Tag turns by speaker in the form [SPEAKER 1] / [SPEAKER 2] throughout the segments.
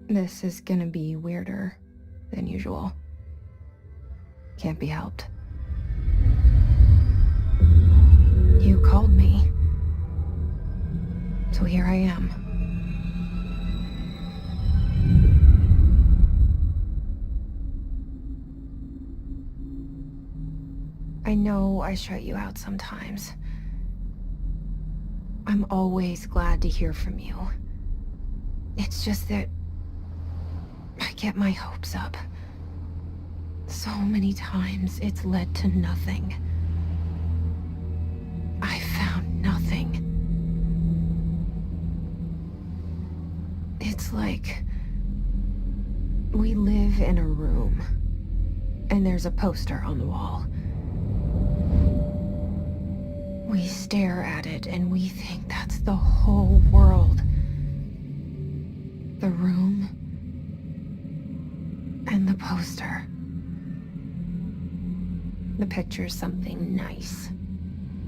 [SPEAKER 1] This is gonna be weirder than usual. Can't be helped. You called me. So here I am. I know I shut you out sometimes. I'm always glad to hear from you. It's just that I get my hopes up. So many times it's led to nothing. I found nothing. It's like we live in a room, and there's a poster on the wall. We stare at it and we think that's the whole world. The room and the poster. The picture's something nice.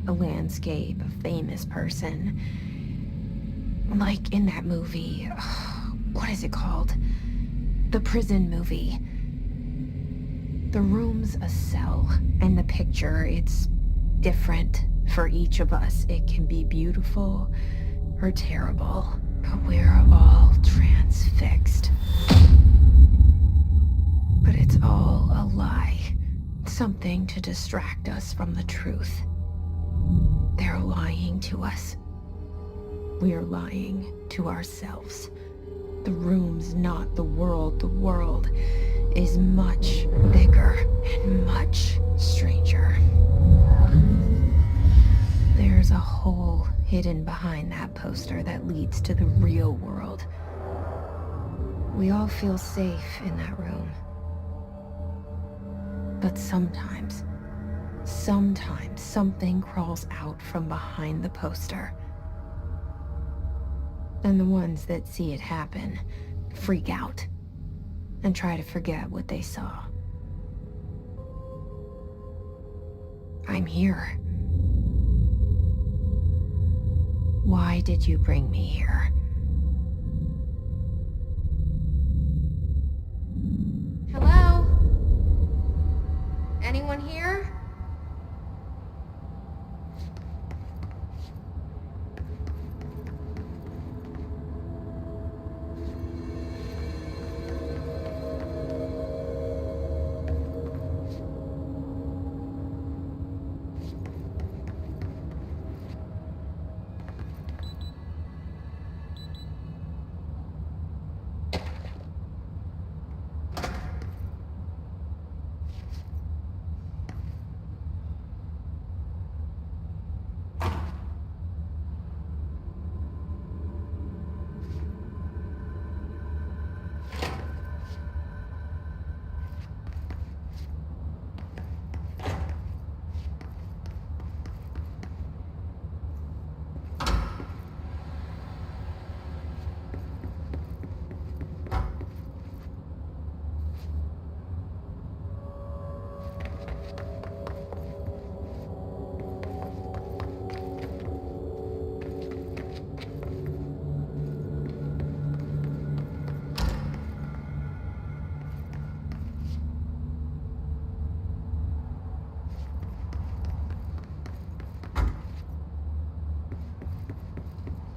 [SPEAKER 1] A landscape, a famous person. Like in that movie, what is it called? The prison movie. The room's a cell, and the picture, it's different for each of us. It can be beautiful or terrible, but we're all transfixed. But it's all a lie. Something to distract us from the truth. They're lying to us. We're lying to ourselves. The room's not the world. The world is much bigger and much stranger. There's a hole hidden behind that poster that leads to the real world. We all feel safe in that room. But sometimes something crawls out from behind the poster. And the ones that see it happen freak out and try to forget what they saw. I'm here. Why did you bring me here? Hello? Anyone here?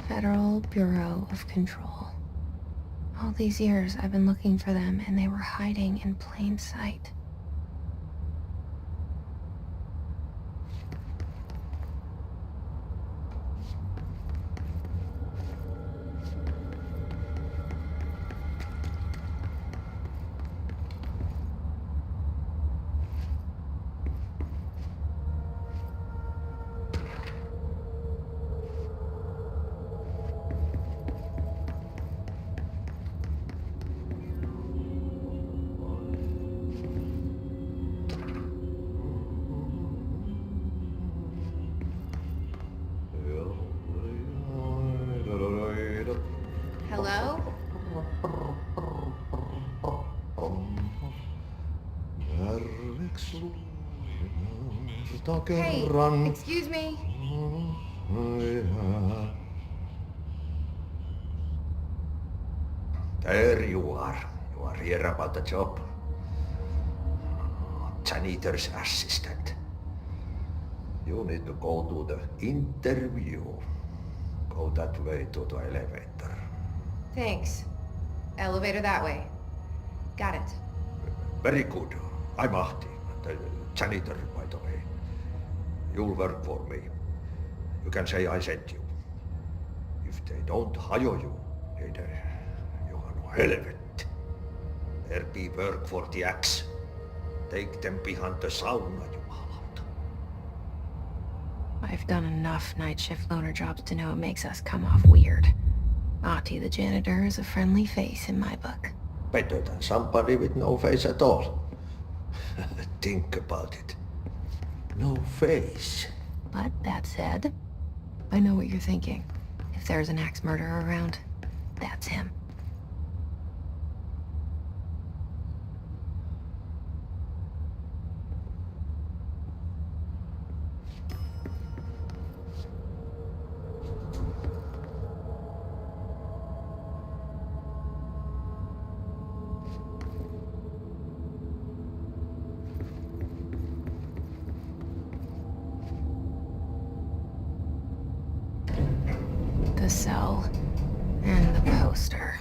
[SPEAKER 1] Federal Bureau of Control. All these years I've been looking for them, and they were hiding in plain sight. Hello? Hey, excuse me.
[SPEAKER 2] There you are. You are here about the job. Janitor's assistant. You need to go to the interview. Go that way to the elevator.
[SPEAKER 1] Thanks. Elevator that way. Got it.
[SPEAKER 2] Very good. I'm Ahti, the janitor, by the way. You'll work for me. You can say I sent you. If they don't hire you, niin Johan on helvet. There be work for the axe. Take them behind the sauna, jumalauta.
[SPEAKER 1] I've done enough night shift loner jobs to know it makes us come off weird. Ahti the janitor is a friendly face in my book.
[SPEAKER 2] Better than somebody with no face at all. Think about it. No face.
[SPEAKER 1] But that said, I know what you're thinking. If there's an axe murderer around, that's him. The cell and the poster.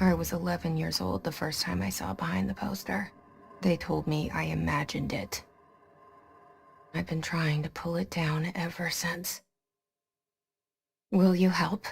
[SPEAKER 1] I was 11 years old the first time I saw behind the poster. They told me I imagined it. I've been trying to pull it down ever since. Will you help?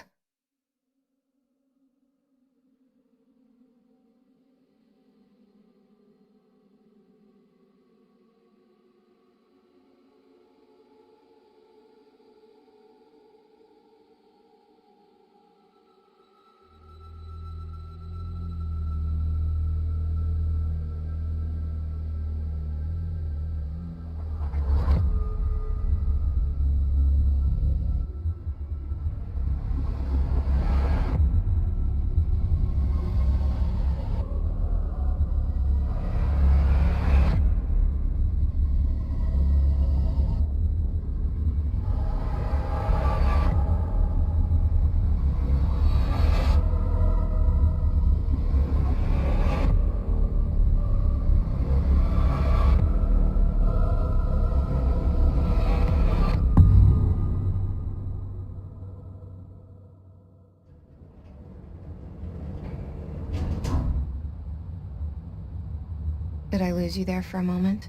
[SPEAKER 1] Did I lose you there for a moment?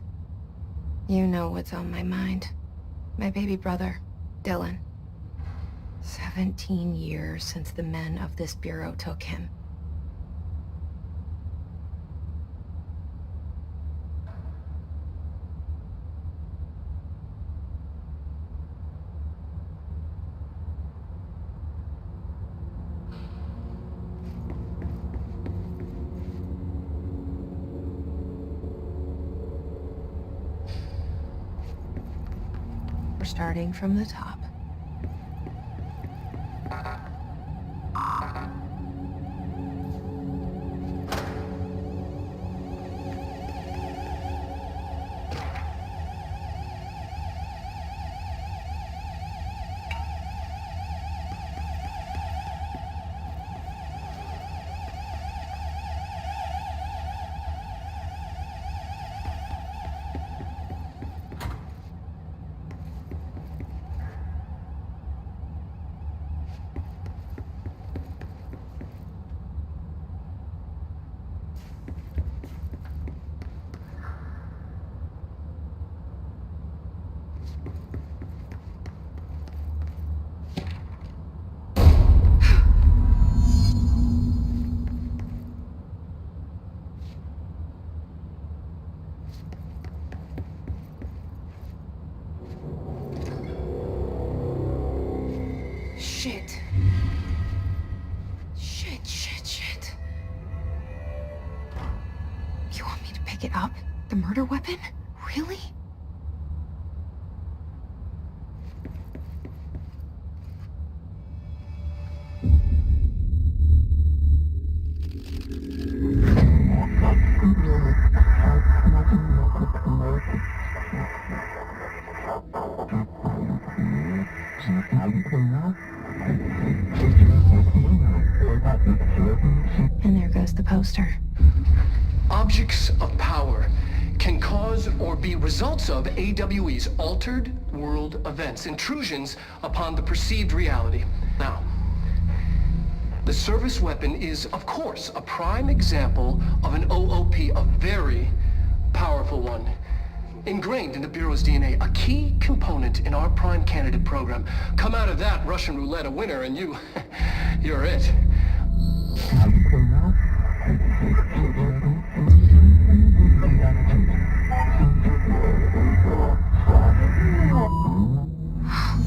[SPEAKER 1] You know what's on my mind. My baby brother, Dylan. 17 years since the men of this bureau took him. We're starting from the top. Shit. Shit. You want me to pick it up? The murder weapon? Really? poster.
[SPEAKER 3] Objects of power can cause or be results of AWE's altered world events, intrusions upon the perceived reality. Now, the service weapon is, of course, a prime example of an OOP, a very powerful one. Ingrained in the Bureau's DNA, a key component in our prime candidate program. Come out of that Russian roulette a winner and you're it.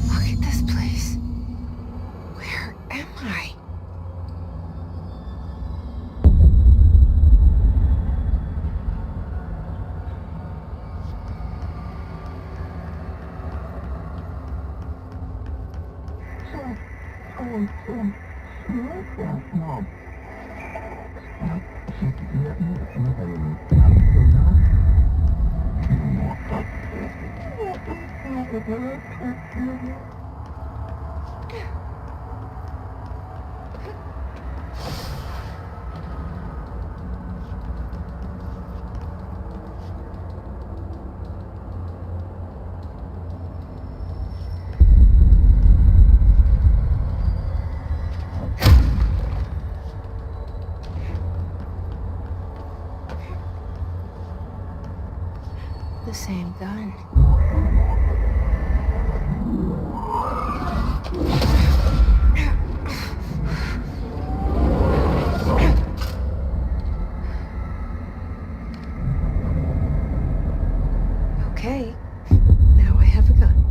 [SPEAKER 1] Look at this place. Where am I? The same gun. Okay, now I have a gun.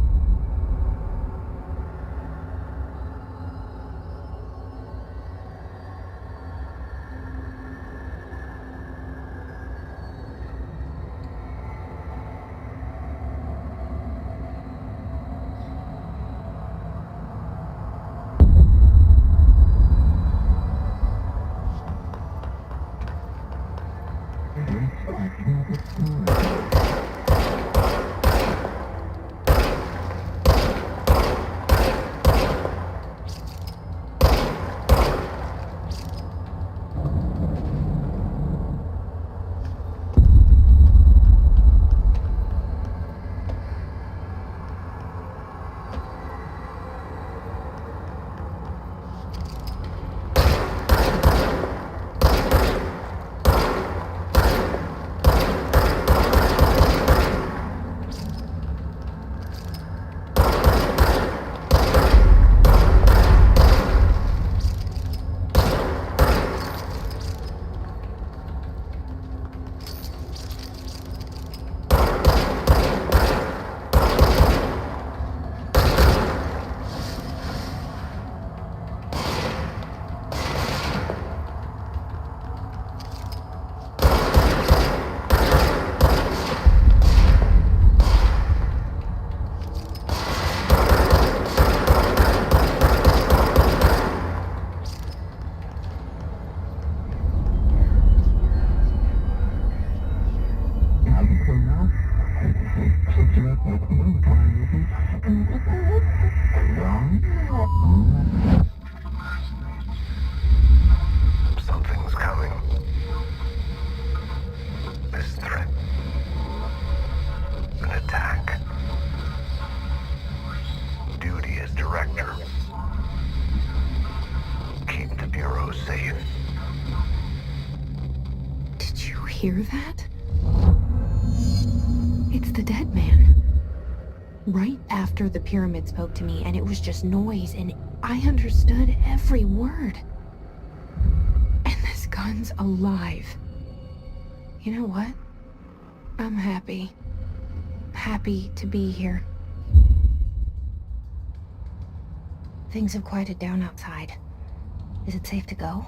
[SPEAKER 4] Something's coming. This threat. An attack. Duty as director. Keep the Bureau safe.
[SPEAKER 1] Did you hear that? It's the dead man. Right after the pyramid spoke to me, and it was just noise, and I understood every word. And this gun's alive. You know what? I'm happy. Happy to be here. Things have quieted down outside. Is it safe to go?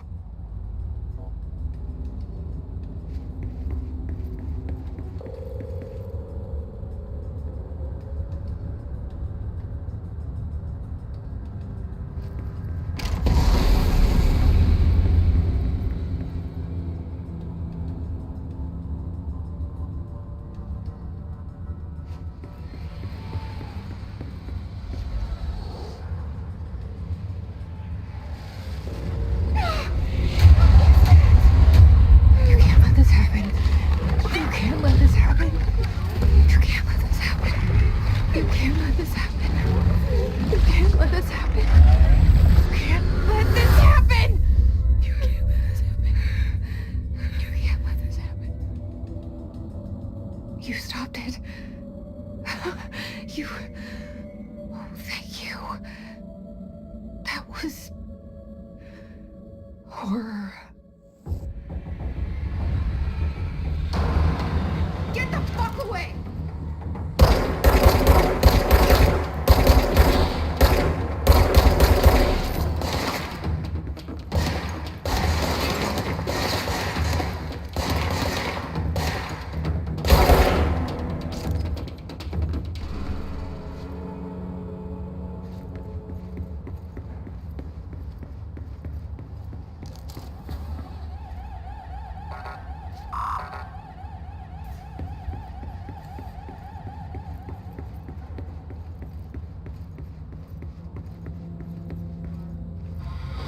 [SPEAKER 1] You stopped it. You... Oh, thank you. That was... horror. Get the fuck away!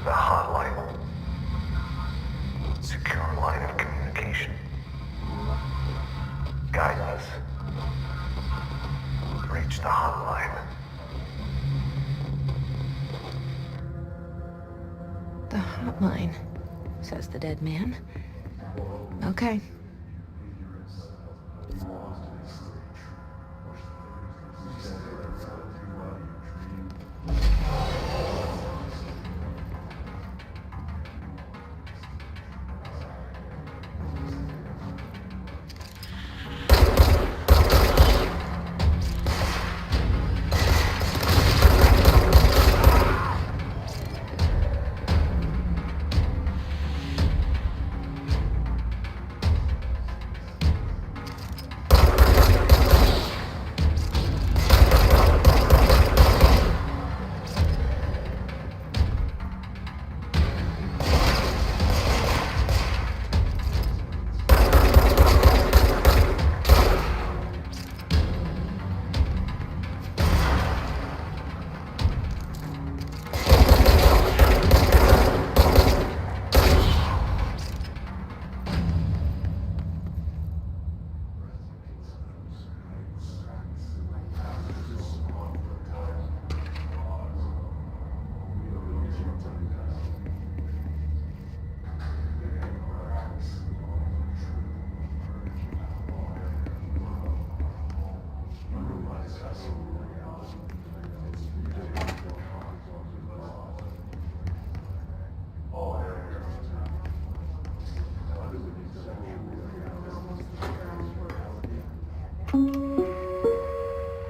[SPEAKER 4] The hotline. Secure line of communication. Guidance. Reach the hotline.
[SPEAKER 1] The hotline, says the dead man. Okay.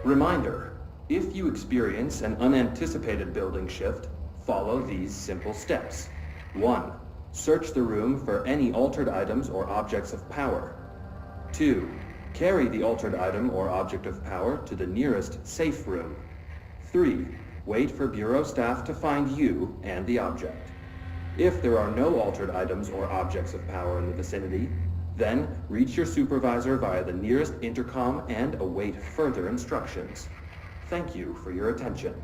[SPEAKER 5] Reminder, if you experience an unanticipated building shift, follow these simple steps. 1. Search the room for any altered items or objects of power. 2. Carry the altered item or object of power to the nearest safe room. 3. Wait for Bureau staff to find you and the object. If there are no altered items or objects of power in the vicinity, then reach your supervisor via the nearest intercom and await further instructions. Thank you for your attention.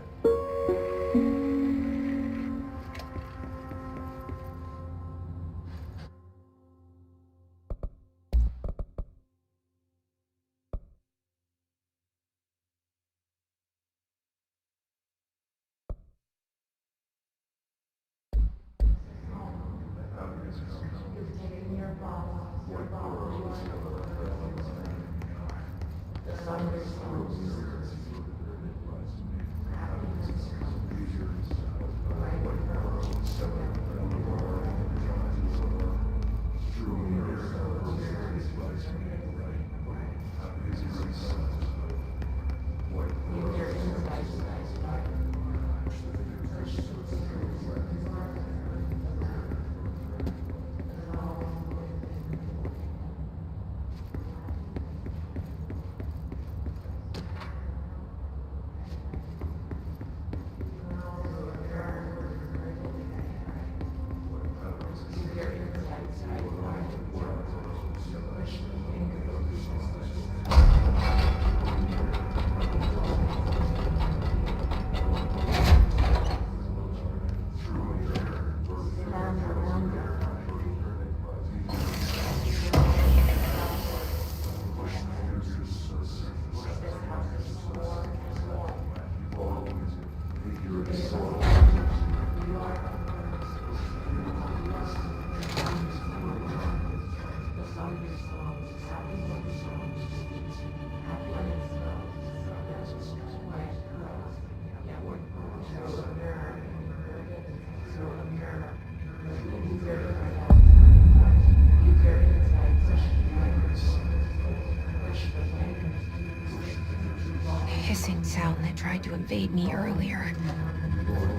[SPEAKER 1] hissing sound that tried to invade me earlier.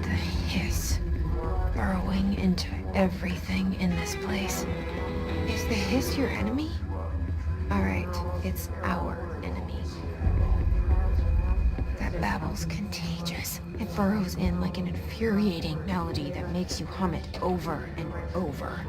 [SPEAKER 1] The hiss. Burrowing into everything in this place. Is the hiss your enemy? Alright, it's our enemy. That babble's contagious. It burrows in like an infuriating melody that makes you hum it over and over.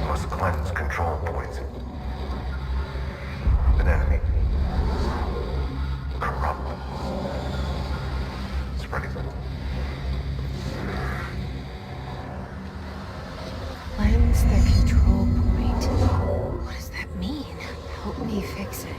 [SPEAKER 4] Must cleanse control points. An enemy. Corrupt. Spreading.
[SPEAKER 1] Cleanse the control point. What does that mean? Help me fix it.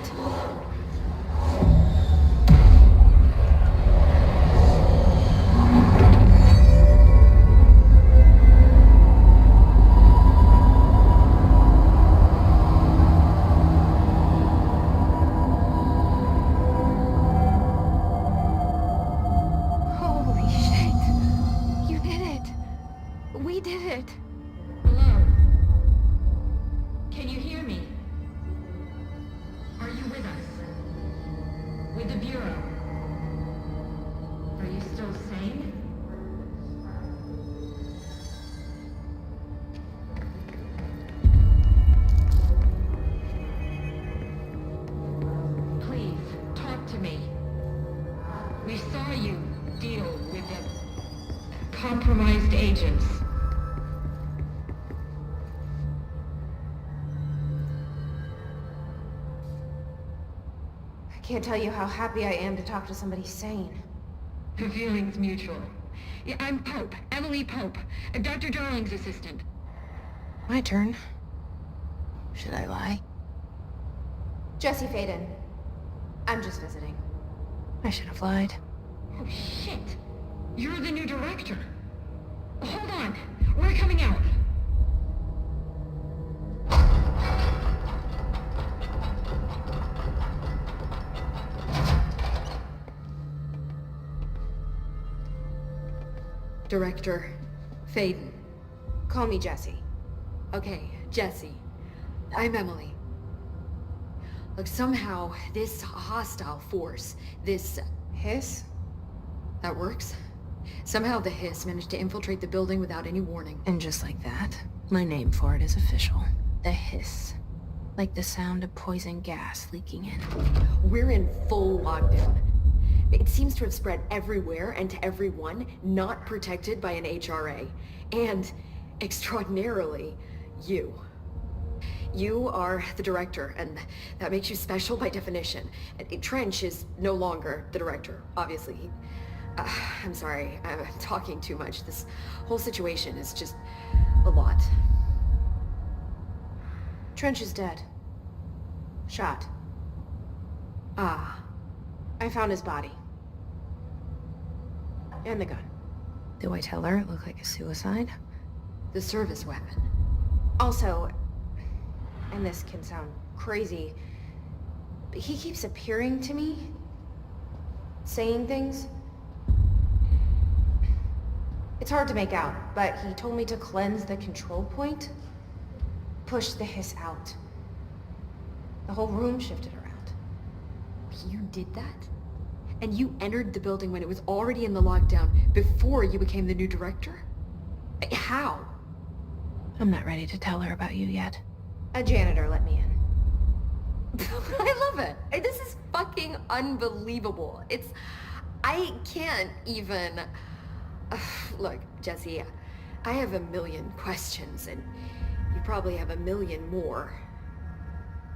[SPEAKER 1] Holy shit! You did it! We did it!
[SPEAKER 6] Hello? Can you hear me? Are you with us? With the Bureau? Are you still sane? Please, talk to me. We saw you deal with the compromised agents.
[SPEAKER 1] I can't tell you how happy I am to talk to somebody sane.
[SPEAKER 6] The feeling's mutual. Yeah, I'm Pope. Emily Pope. Dr. Darling's assistant.
[SPEAKER 1] My turn. Should I lie? Jesse Faden. I'm just visiting. I should have lied.
[SPEAKER 6] Oh, shit. You're the new director. Hold on. We're coming out.
[SPEAKER 7] Director Faden.
[SPEAKER 1] Call me Jesse.
[SPEAKER 7] Okay, Jesse. I'm Emily. Look, somehow this hostile force, this...
[SPEAKER 1] Hiss?
[SPEAKER 7] that works? Somehow the hiss managed to infiltrate the building without any warning.
[SPEAKER 1] And just like that, my name for it is official. The hiss. Like the sound of poison gas leaking in.
[SPEAKER 7] We're in full lockdown. It seems to have spread everywhere and to everyone not protected by an HRA. And, extraordinarily, you. You are the director, and that makes you special by definition. Trench is no longer the director, obviously. I'm sorry, I'm talking too much. This whole situation is just a lot.
[SPEAKER 1] Trench is dead. Shot.
[SPEAKER 7] Ah,
[SPEAKER 1] I found his body. And the gun. Do I tell her it looked like a suicide?
[SPEAKER 7] the service weapon.
[SPEAKER 1] Also, and this can sound crazy, but he keeps appearing to me, saying things. It's hard to make out, but he told me to cleanse the control point. Push the hiss out. The whole room shifted around.
[SPEAKER 7] You did that? And you entered the building when it was already in the lockdown before you became the new director? How?
[SPEAKER 1] I'm not ready to tell her about you yet. A janitor let me in.
[SPEAKER 7] I love it. This is fucking unbelievable. I can't even... Look, Jesse, I have a million questions, and you probably have a million more.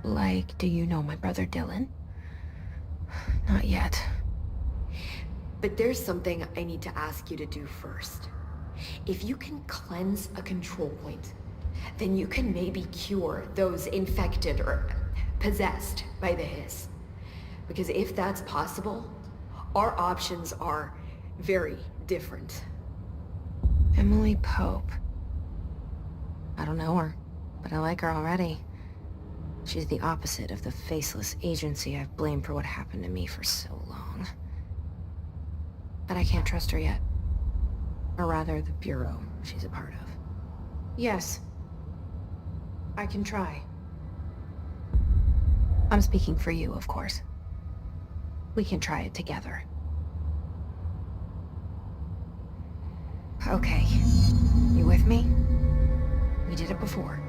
[SPEAKER 1] Like, do you know my brother Dylan? Not yet.
[SPEAKER 7] But there's something I need to ask you to do first. If you can cleanse a control point, then you can maybe cure those infected or possessed by the hiss. Because if that's possible, our options are very different.
[SPEAKER 1] Emily Pope. I don't know her, but I like her already. She's the opposite of the faceless agency I've blamed for what happened to me for so long. But I can't trust her yet. Or rather, the bureau she's a part of. Yes. I can try. I'm speaking for you, of course. We can try it together. Okay. You with me? We did it before.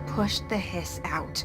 [SPEAKER 1] Push the hiss out.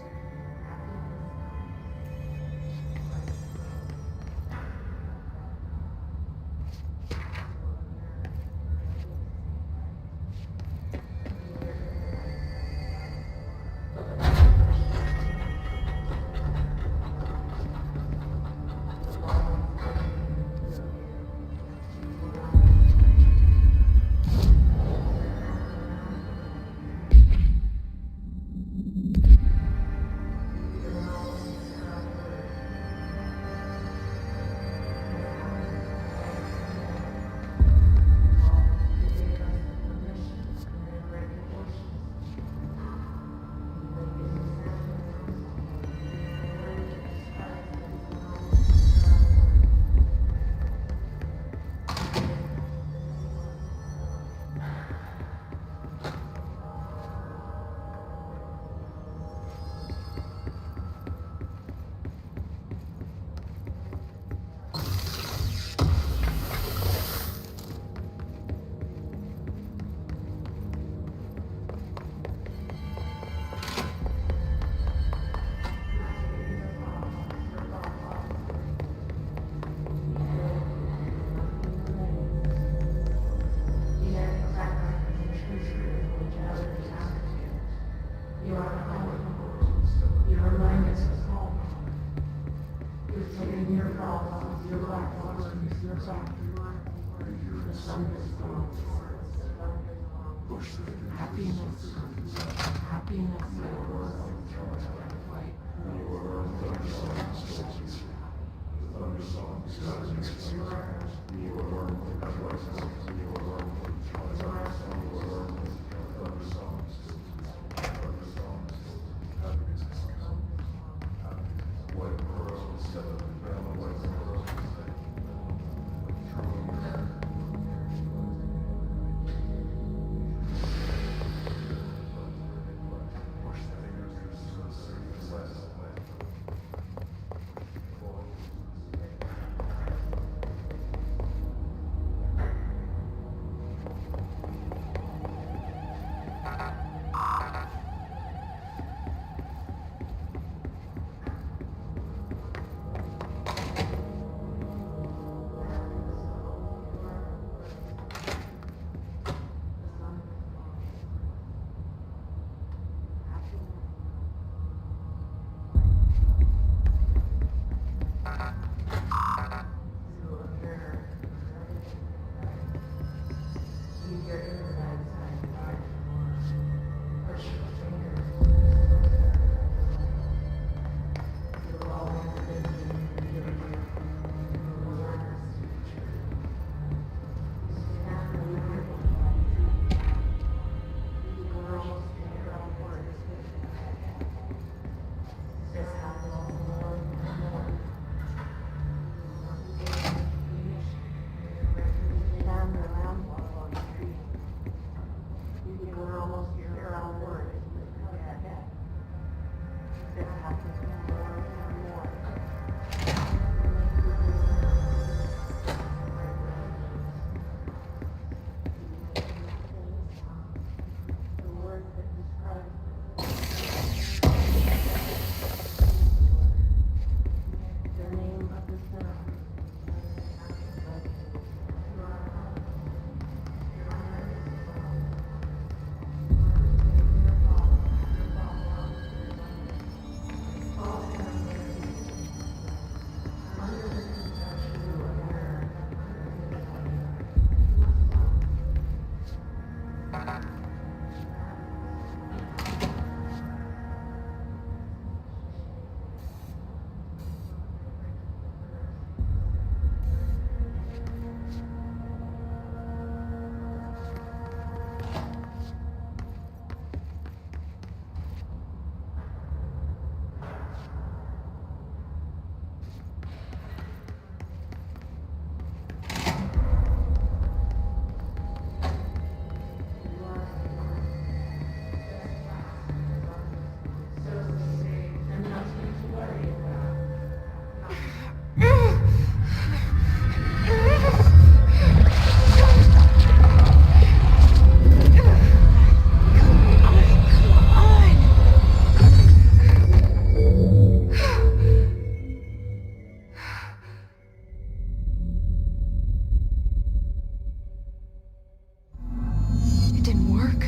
[SPEAKER 1] It didn't work.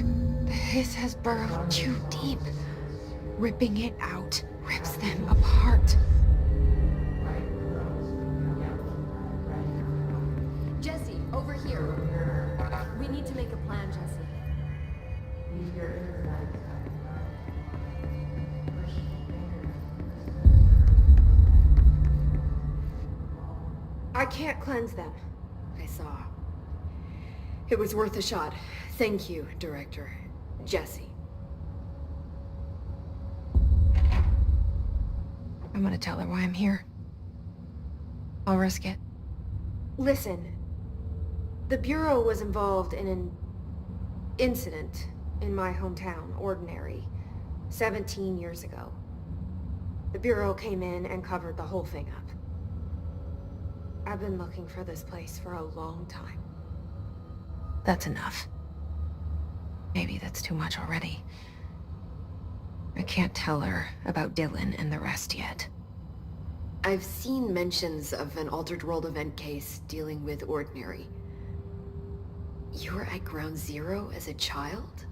[SPEAKER 1] The hiss has burrowed too deep. Ripping it out rips them apart.
[SPEAKER 7] Jesse, over here. We need to make a plan, Jesse.
[SPEAKER 1] I can't cleanse them.
[SPEAKER 7] I saw. It was worth a shot. Thank you, Director. Jesse.
[SPEAKER 1] I'm gonna tell her why I'm here. I'll risk it. Listen. The Bureau was involved in an incident in my hometown, Ordinary, 17 years ago. The Bureau came in and covered the whole thing up. I've been looking for this place for a long time. That's enough. Maybe that's too much already. I can't tell her about Dylan and the rest yet.
[SPEAKER 7] I've seen mentions of an Altered World event case dealing with Ordinary. You were at Ground Zero as a child?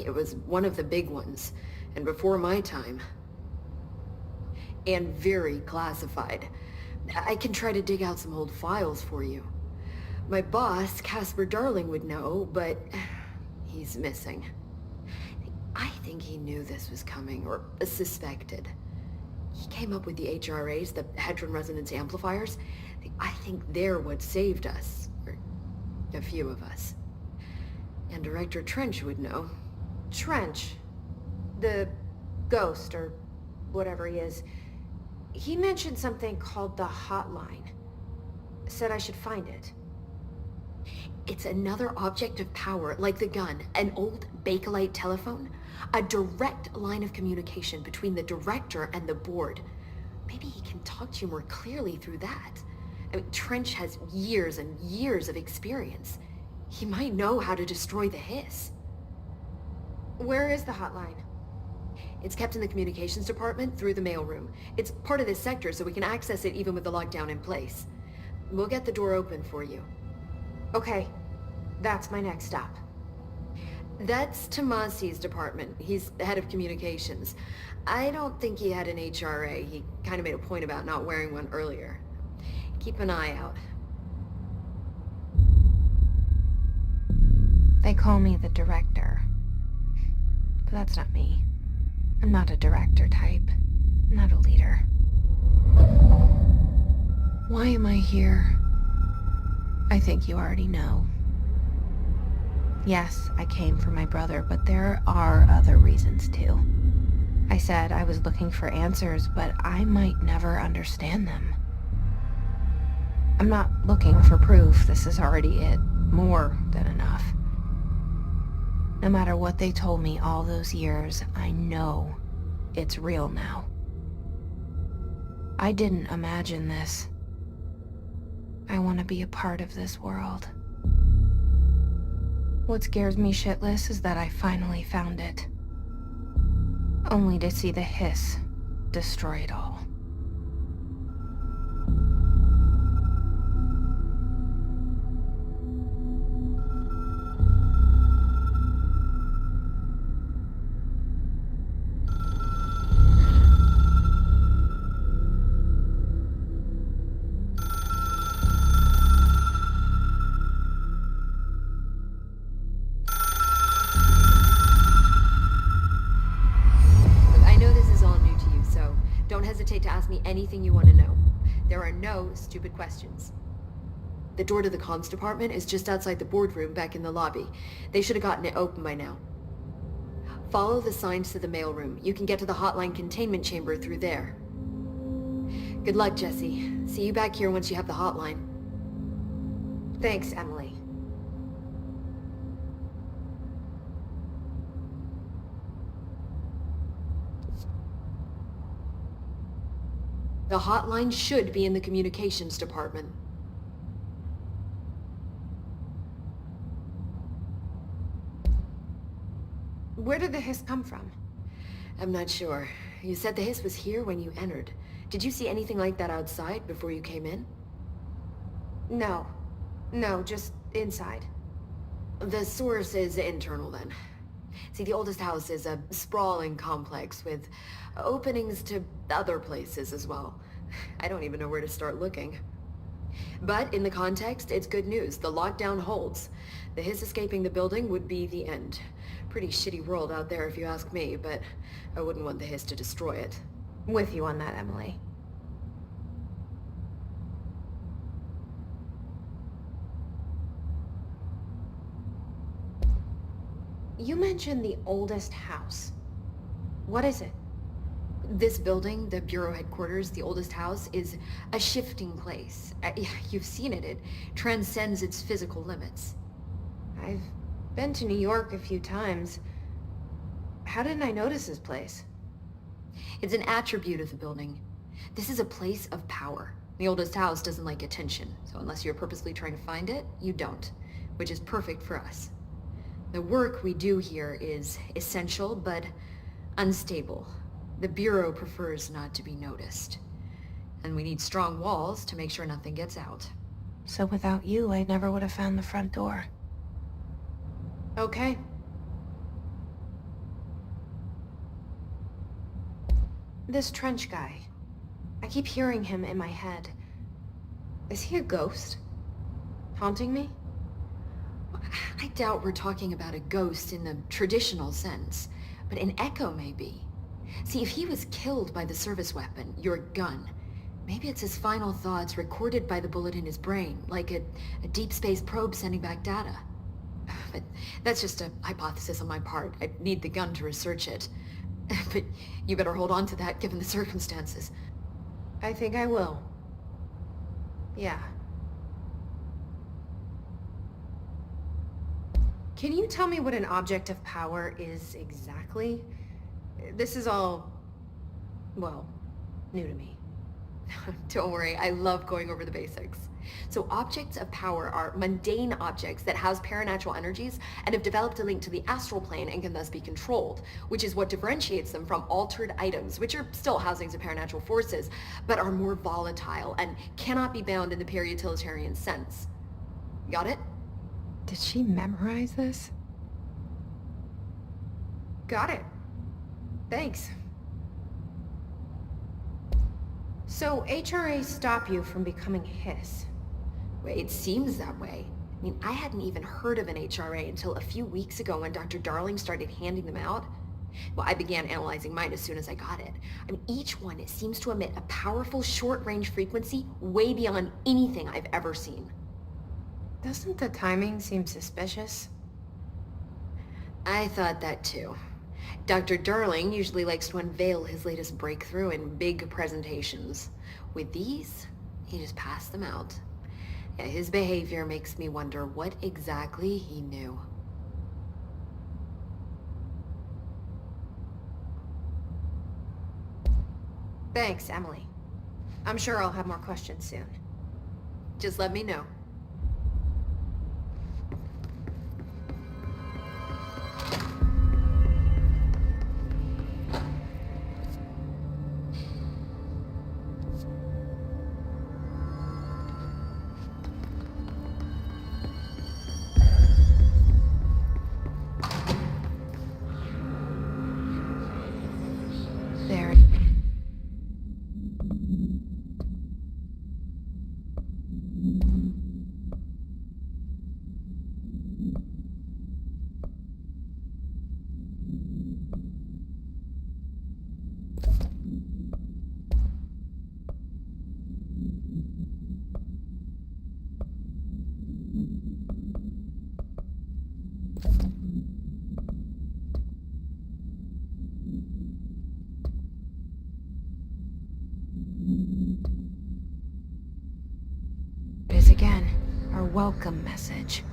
[SPEAKER 7] It was one of the big ones, and before my time. And very classified. I can try to dig out some old files for you. My boss, Casper Darling, would know, but he's missing. I think he knew this was coming, or suspected. He came up with the HRAs, the Hadron Resonance Amplifiers. I think they're what saved us, or a few of us. And Director Trench would know.
[SPEAKER 1] Trench, the ghost, or whatever he is, he mentioned something called the hotline. Said I should find it.
[SPEAKER 7] It's another object of power, like the gun, an old Bakelite telephone, a direct line of communication between the director and the board. Maybe he can talk to you more clearly through that. I mean, Trench has years and years of experience. He might know how to destroy the hiss.
[SPEAKER 1] Where is the hotline?
[SPEAKER 7] It's kept in the communications department through the mailroom. It's part of this sector, so we can access it even with the lockdown in place. We'll get the door open for you.
[SPEAKER 1] Okay, that's my next stop.
[SPEAKER 7] That's Tomasi's department. He's the head of communications. I don't think he had an HRA. He kind of made a point about not wearing one earlier. Keep an eye out.
[SPEAKER 1] They call me the director. But that's not me. I'm not a director type. I'm not a leader. Why am I here? I think you already know. Yes, I came for my brother, but there are other reasons too. I said I was looking for answers, but I might never understand them. I'm not looking for proof. This is already it. More than enough. No matter what they told me all those years, I know it's real now. I didn't imagine this. I want to be a part of this world. What scares me shitless is that I finally found it. Only to see the hiss destroy it all.
[SPEAKER 7] hesitate to ask me anything you want to know. There are no stupid questions. The door to the comms department is just outside the boardroom back in the lobby. They should have gotten it open by now. Follow the signs to the mailroom. You can get to the hotline containment chamber through there. Good luck, Jesse. See you back here once you have the hotline.
[SPEAKER 1] Thanks, Emily.
[SPEAKER 7] The hotline should be in the communications department.
[SPEAKER 1] Where did the hiss come from?
[SPEAKER 7] I'm not sure. You said the hiss was here when you entered. Did you see anything like that outside before you came in?
[SPEAKER 1] No. No, just inside.
[SPEAKER 7] The source is internal then. See, the oldest house is a sprawling complex with openings to other places as well. I don't even know where to start looking. But in the context, it's good news. The lockdown holds. The hiss escaping the building would be the end. Pretty shitty world out there if you ask me, but I wouldn't want the hiss to destroy it.
[SPEAKER 1] With you on that, Emily. You mentioned the oldest house. What is it?
[SPEAKER 7] This building, the Bureau headquarters, the oldest house, is a shifting place. You've seen it. It transcends its physical limits.
[SPEAKER 1] I've been to New York a few times. How didn't I notice this place?
[SPEAKER 7] It's an attribute of the building. This is a place of power. The oldest house doesn't like attention, so unless you're purposely trying to find it, you don't, which is perfect for us. The work we do here is essential, but unstable. The Bureau prefers not to be noticed. And we need strong walls to make sure nothing gets out.
[SPEAKER 1] So without you, I never would have found the front door. Okay. This Trench guy. I keep hearing him in my head. Is he a ghost? Haunting me?
[SPEAKER 7] I doubt we're talking about a ghost in the traditional sense, but an echo maybe. See, if he was killed by the service weapon, your gun, maybe it's his final thoughts recorded by the bullet in his brain, like a deep space probe sending back data. But that's just a hypothesis on my part. I need the gun to research it. But you better hold on to that given the circumstances.
[SPEAKER 1] I think I will. Yeah. Can you tell me what an object of power is exactly? This is all, well, new to me.
[SPEAKER 7] Don't worry, I love going over the basics. So objects of power are mundane objects that house paranatural energies and have developed a link to the astral plane and can thus be controlled, which is what differentiates them from altered items, which are still housings of paranatural forces, but are more volatile and cannot be bound in the pure utilitarian sense. Got it?
[SPEAKER 1] Did she memorize this? Got it. Thanks. So HRA stop you from becoming Hiss?
[SPEAKER 7] Well, it seems that way. I mean, I hadn't even heard of an HRA until a few weeks ago when Dr. Darling started handing them out. Well, I began analyzing mine as soon as I got it. I mean, each one seems to emit a powerful short-range frequency way beyond anything I've ever seen.
[SPEAKER 1] Doesn't the timing seem suspicious?
[SPEAKER 7] I thought that too. Dr. Darling usually likes to unveil his latest breakthrough in big presentations. With these, he just passed them out. Yeah, his behavior makes me wonder what exactly he knew.
[SPEAKER 1] Thanks, Emily. I'm sure I'll have more questions soon.
[SPEAKER 7] Just let me know.
[SPEAKER 1] There. welcome message.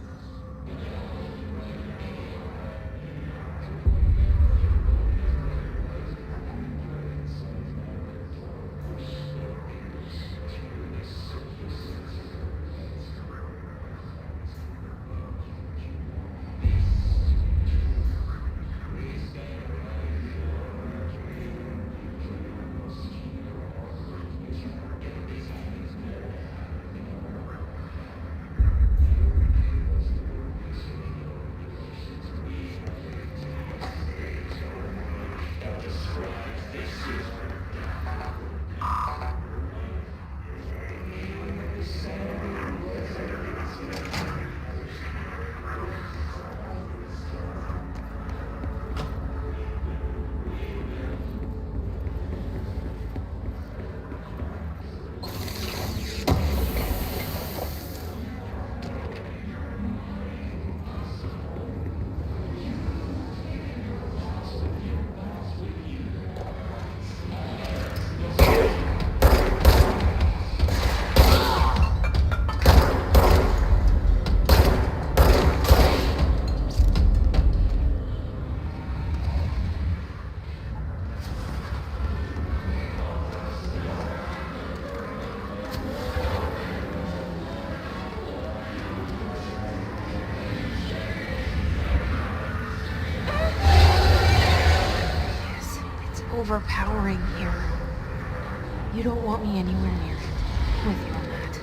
[SPEAKER 1] Overpowering here. You don't want me anywhere near it. I'm with you on that.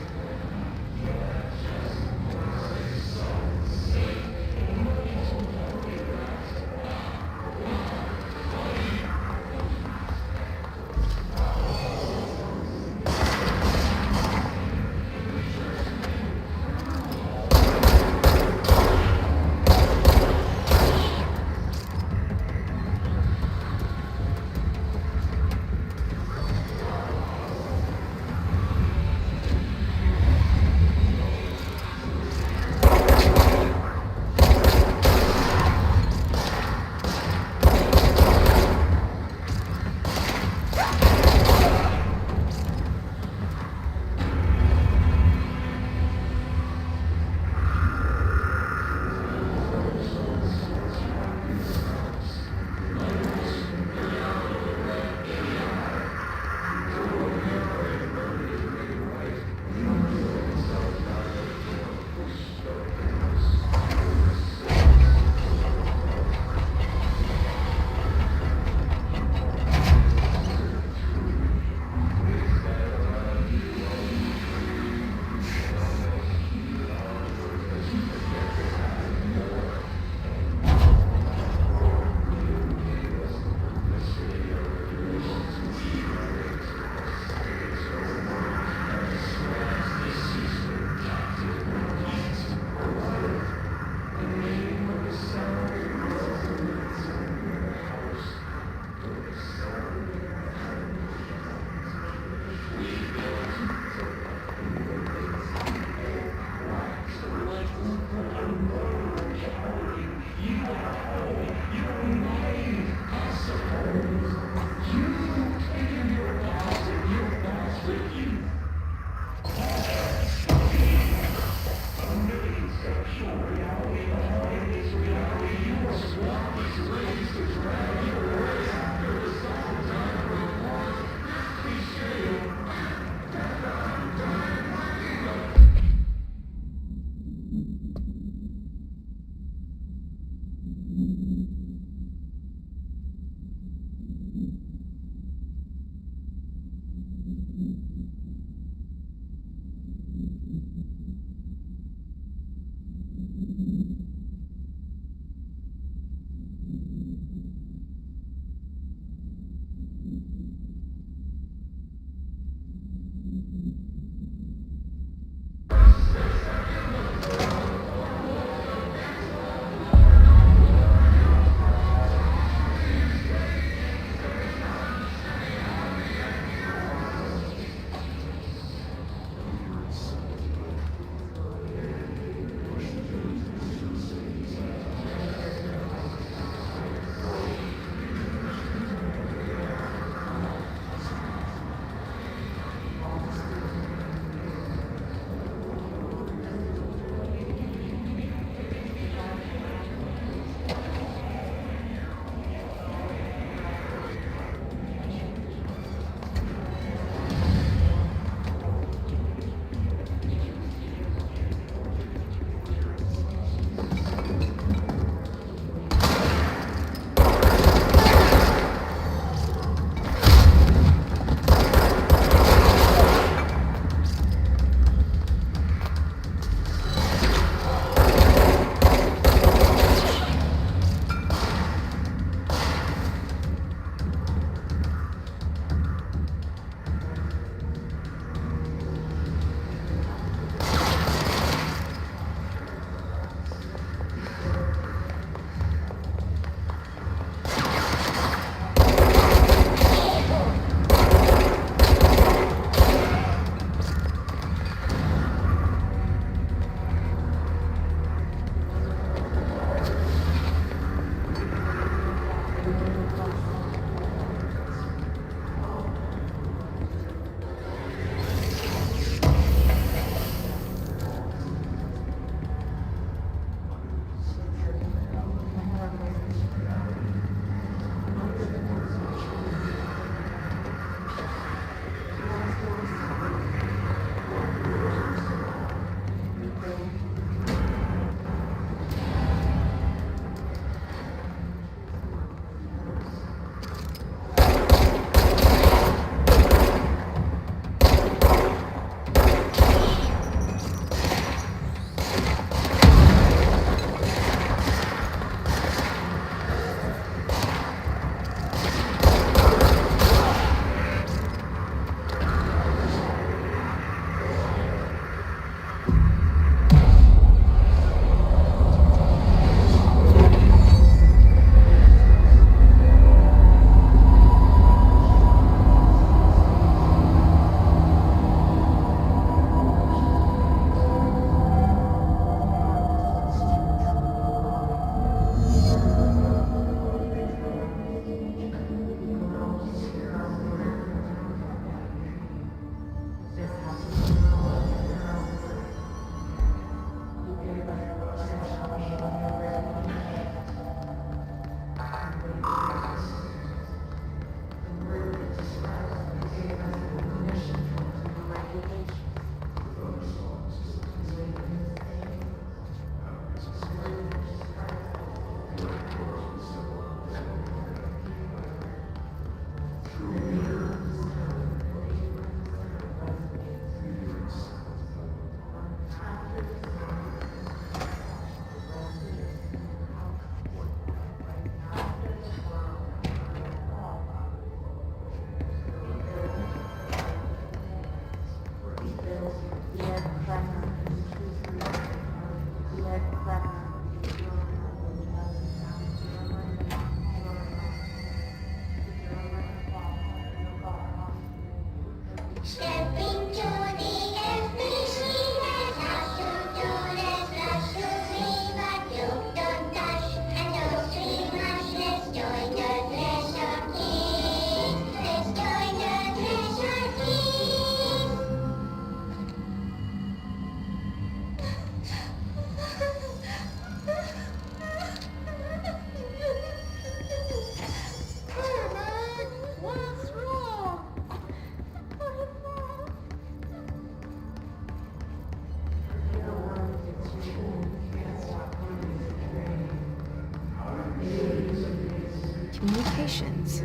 [SPEAKER 1] Communications.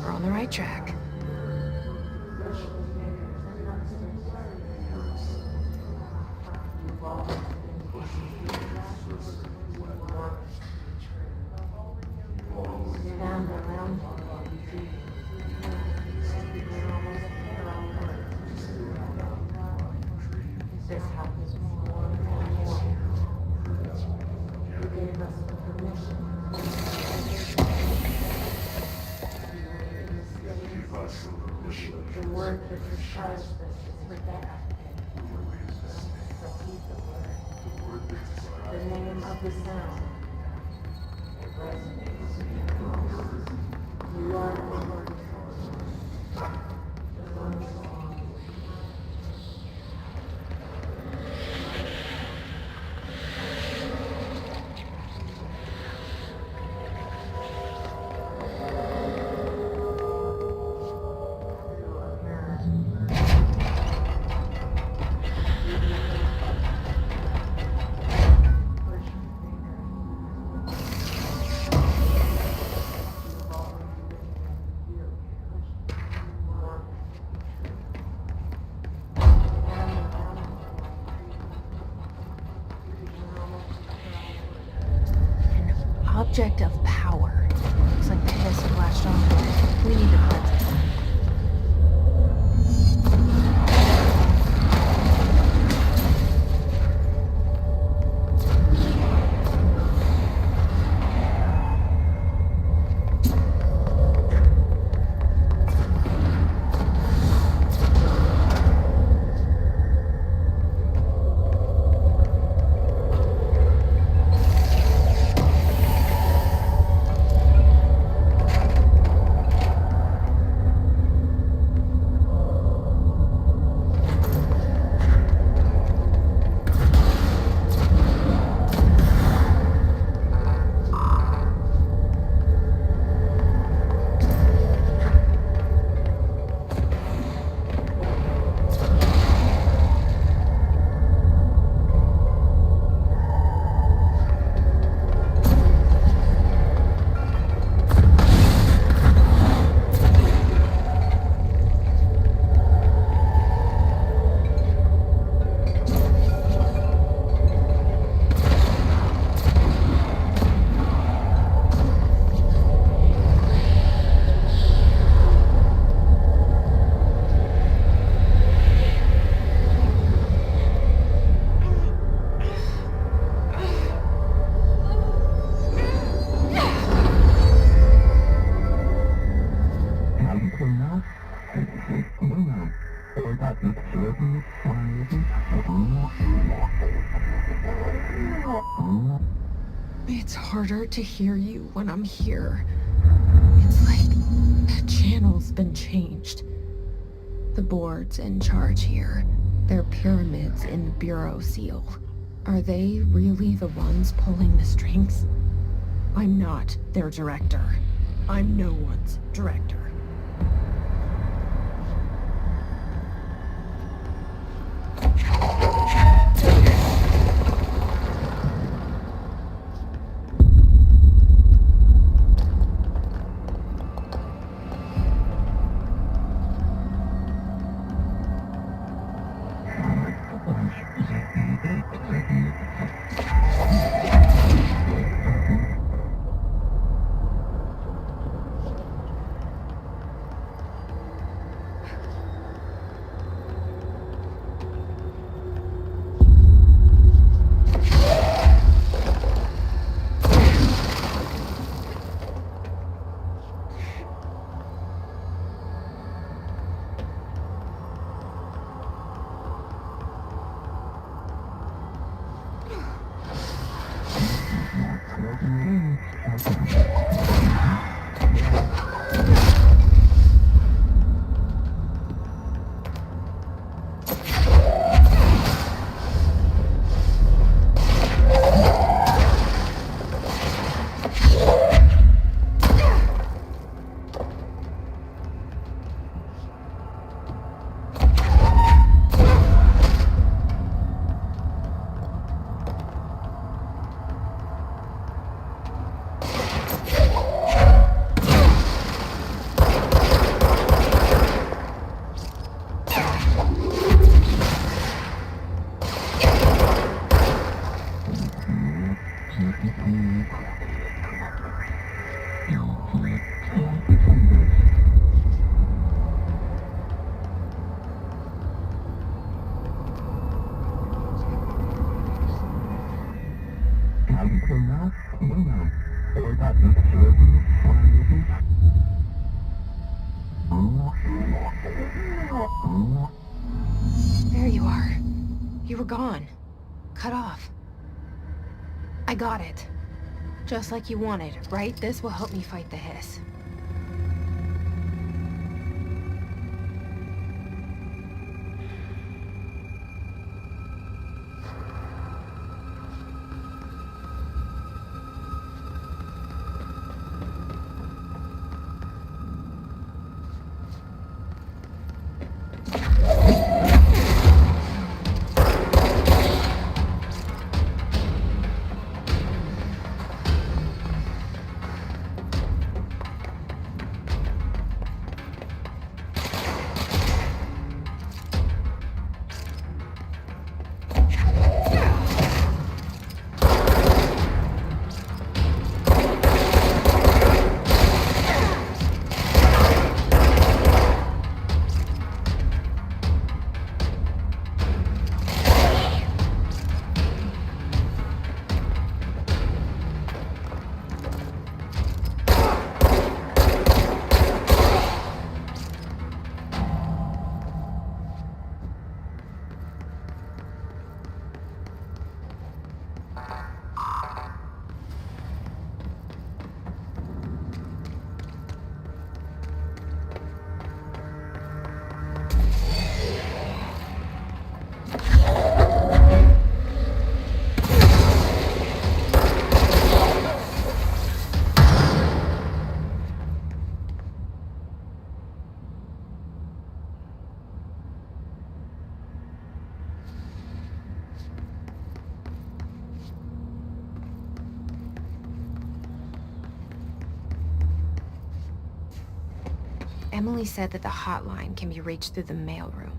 [SPEAKER 1] We're on the right track. Object of power. Looks like the hiss flashed off. We need to cleanse it. It's harder to hear you when I'm here. It's like the channel's been changed. The board's in charge here. They're pyramids in the Bureau seal. Are they really the ones pulling the strings? I'm not their director. I'm no one's director. There you are. You were gone. Cut off. I got it. Just like you wanted, right? This will help me fight the hiss. Emily said that the hotline can be reached through the mailroom.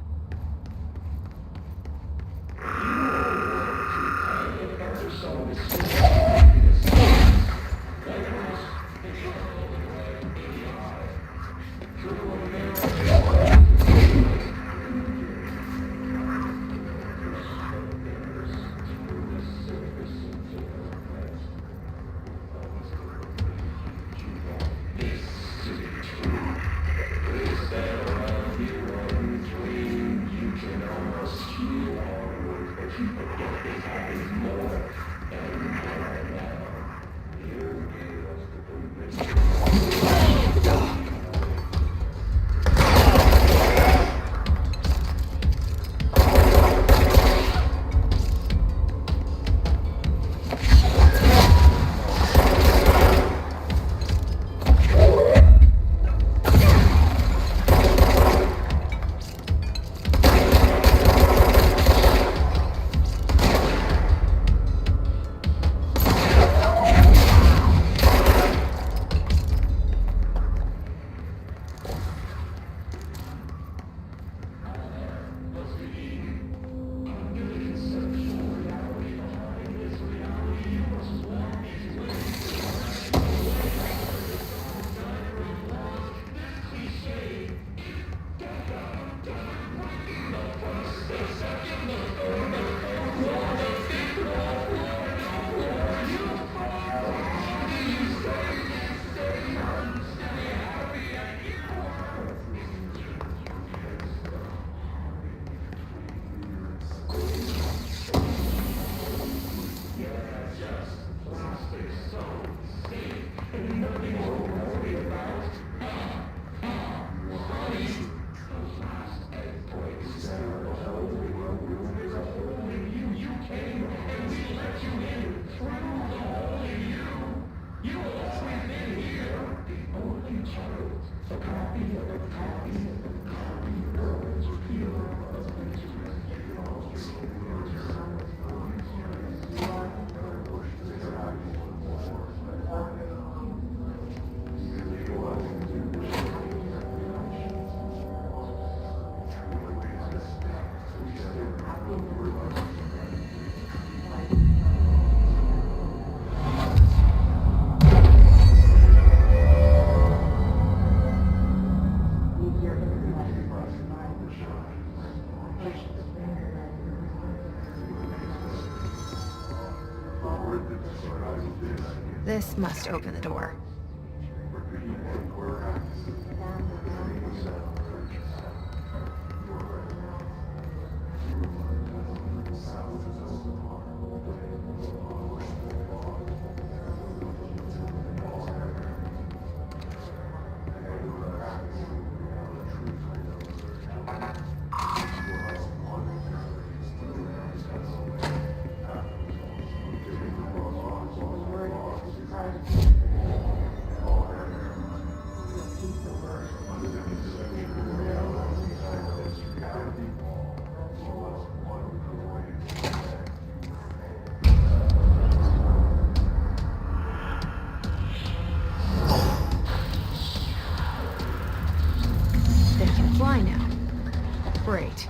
[SPEAKER 1] This must open the door. They can fly now. Great.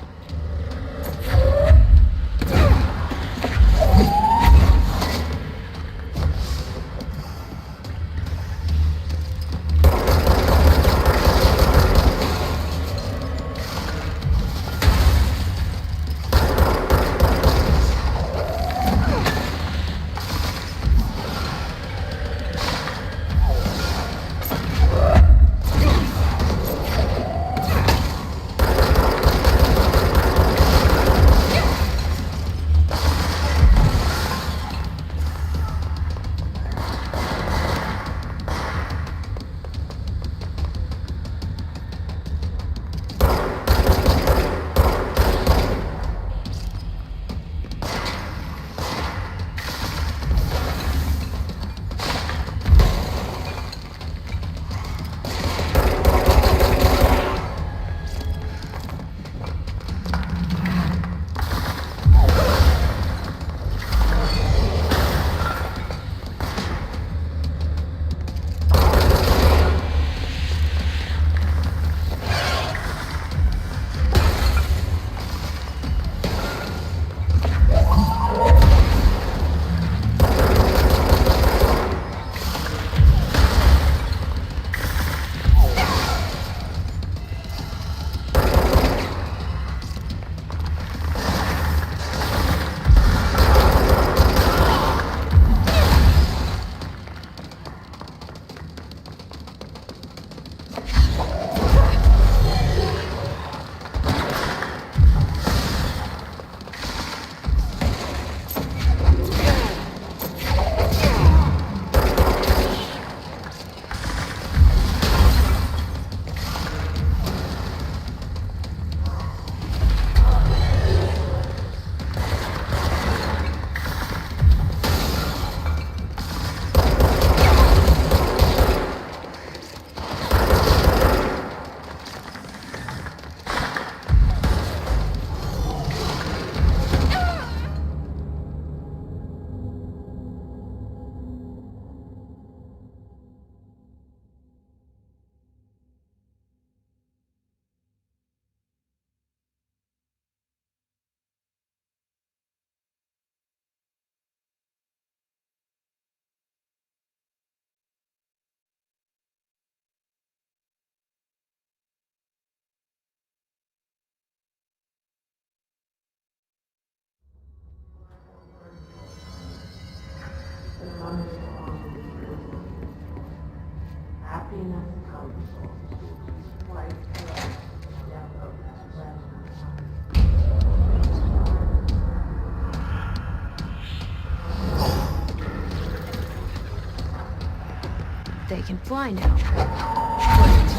[SPEAKER 1] They can fly now. Great.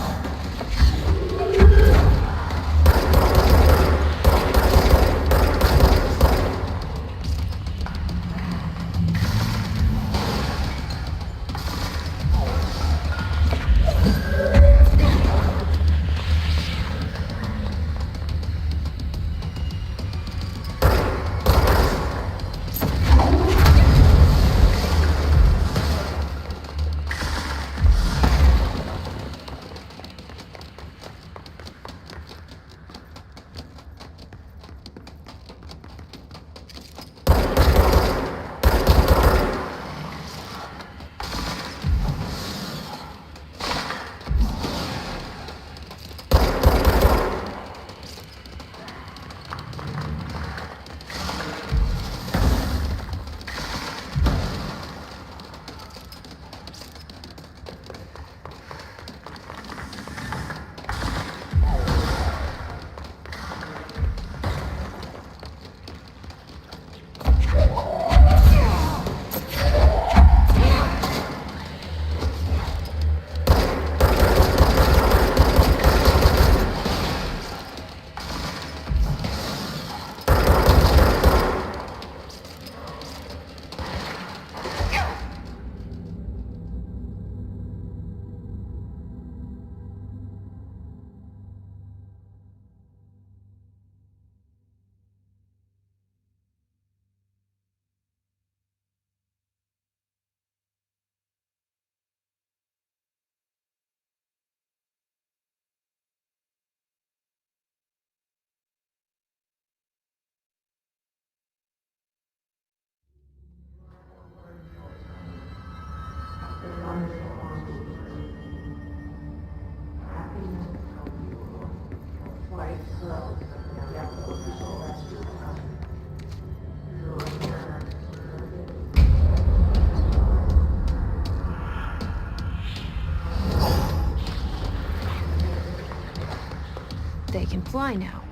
[SPEAKER 1] They can fly now.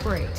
[SPEAKER 1] Great.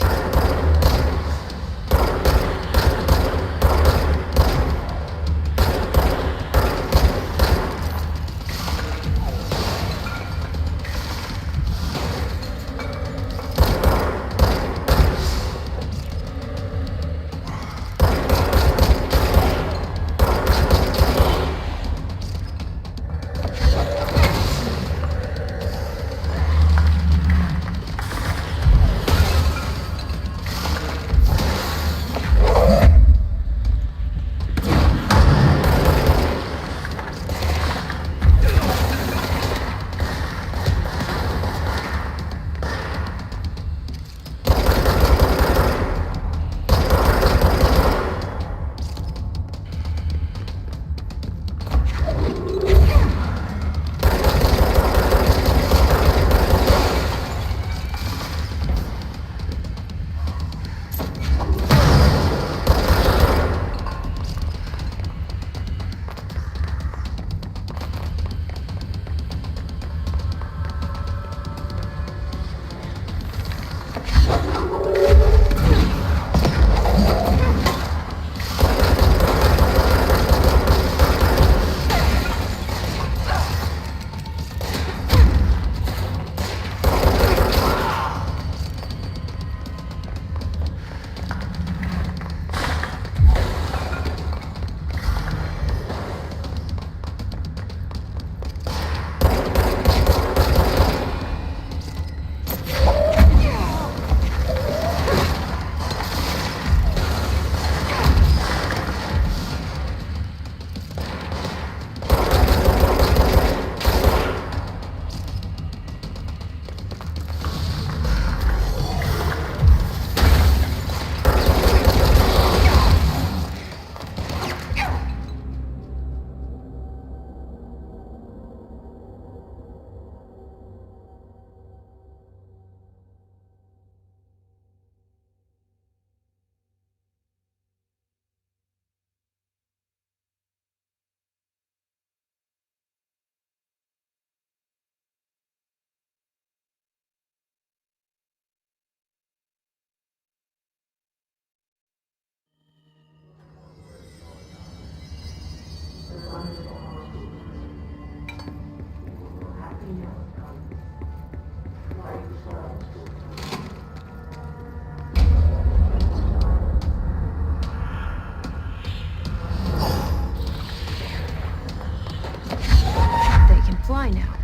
[SPEAKER 1] They can fly now.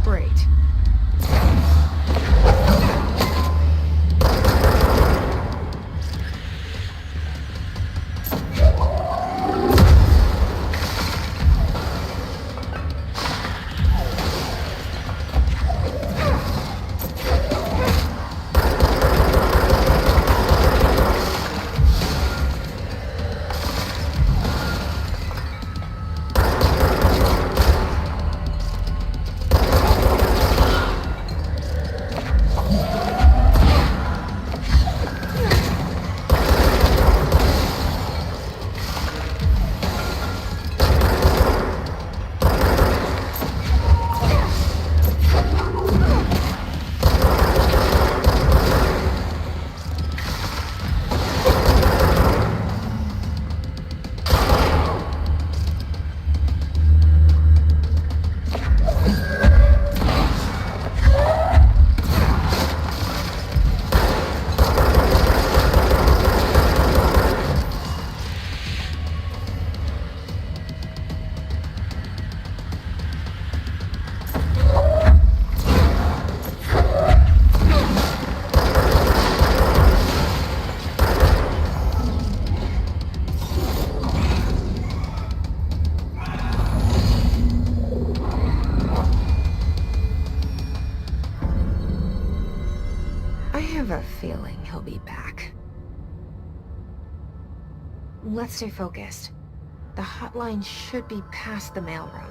[SPEAKER 1] Great. I have a feeling he'll be back. Let's stay focused. The hotline should be past the mailroom.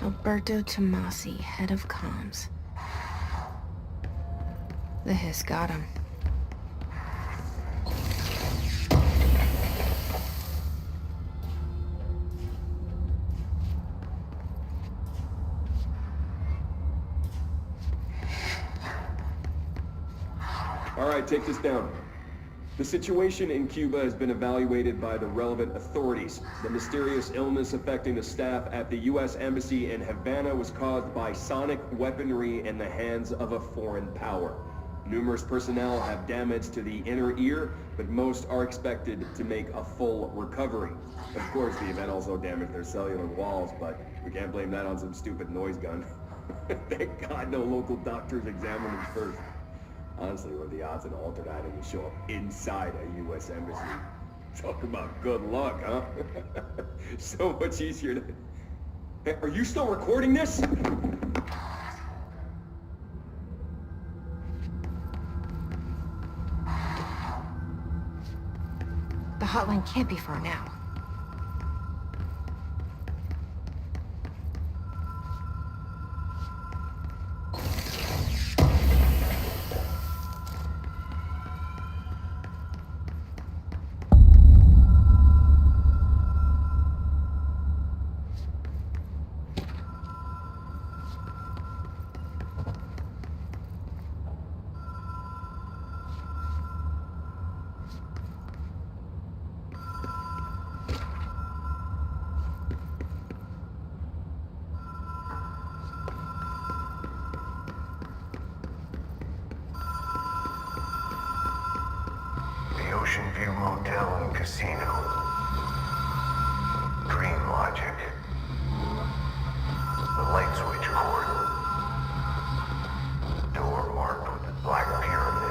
[SPEAKER 1] Alberto Tomasi, head of comms. The hiss got him.
[SPEAKER 5] All right, take this down. The situation in Cuba has been evaluated by the relevant authorities. The mysterious illness affecting the staff at the U.S. Embassy in Havana was caused by sonic weaponry in the hands of a foreign power. Numerous personnel have damage to the inner ear, but most are expected to make a full recovery. Of course, the event also damaged their cellular walls, but we can't blame that on some stupid noise gun. Thank God no local doctors examined them first. Honestly, what are the odds an altered item will show up inside a U.S. embassy? Talk about good luck, huh? So much easier to... Hey, are you still recording this?
[SPEAKER 1] The hotline can't be far now.
[SPEAKER 4] Ocean View Motel and Casino. Dream Logic. The light switch cord. Door marked with the black pyramid.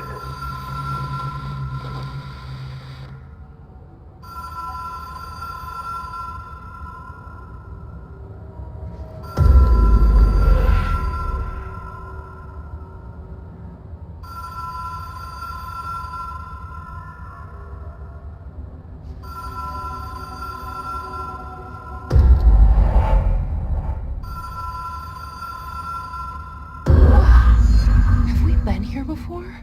[SPEAKER 1] Before?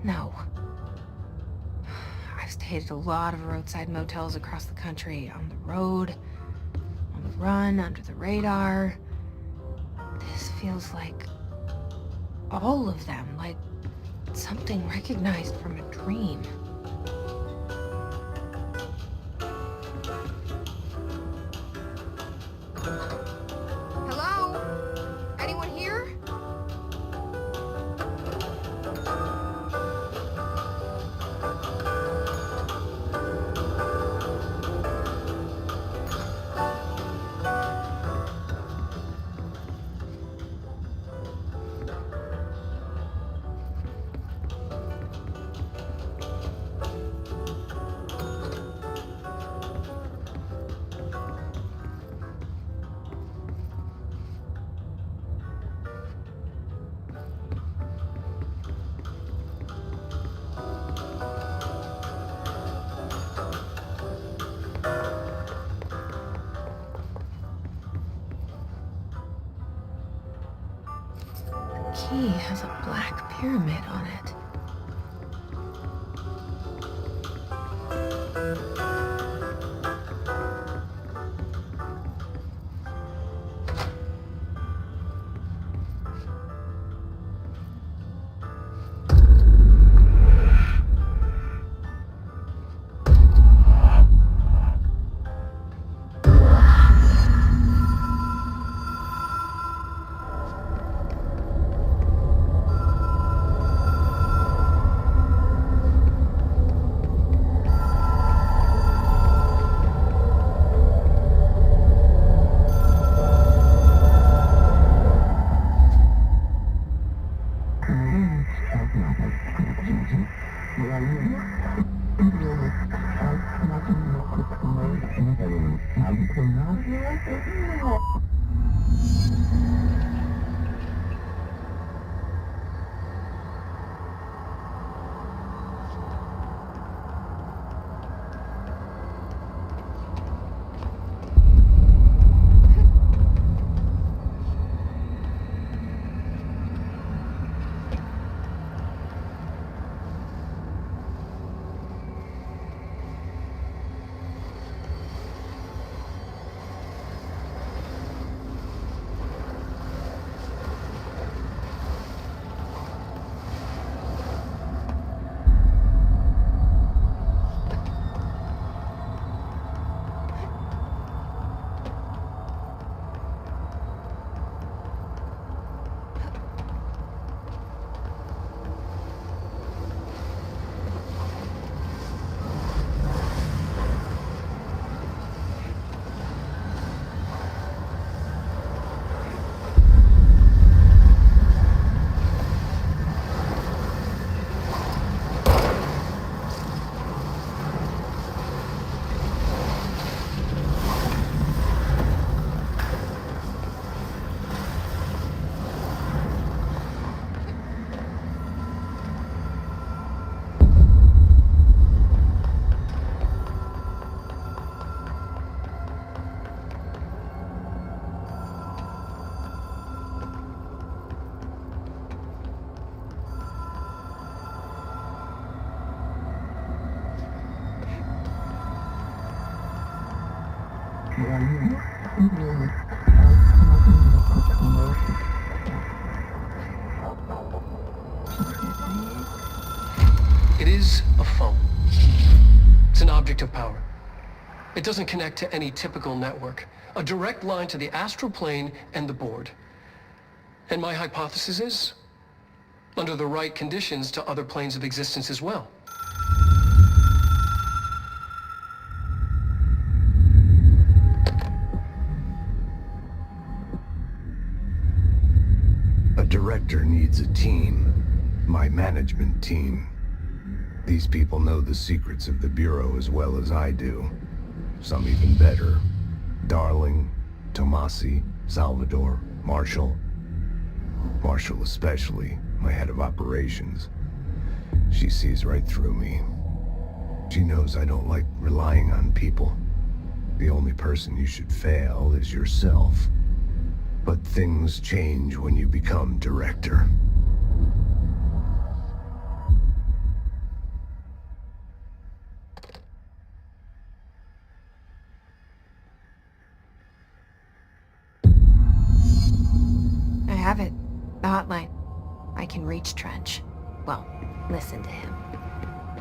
[SPEAKER 1] No. I've stayed at a lot of roadside motels across the country, on the road, on the run, under the radar. This feels like all of them, like something recognized from a dream.
[SPEAKER 7] Hello? Anyone here?
[SPEAKER 1] has a black pyramid on it.
[SPEAKER 3] It is a phone. It's an object of power. It doesn't connect to any typical network. A direct line to the astral plane and the board. And my hypothesis is, under the right conditions, to other planes of existence as well.
[SPEAKER 8] A director needs a team. My management team. These people know the secrets of the Bureau as well as I do. Some even better. Darling, Tomasi, Salvador, Marshall. Marshall especially, my head of operations. She sees right through me. She knows I don't like relying on people. The only person you should fail is yourself. But things change when you become director.
[SPEAKER 1] I have it. The hotline. I can reach Trench. Well, listen to him.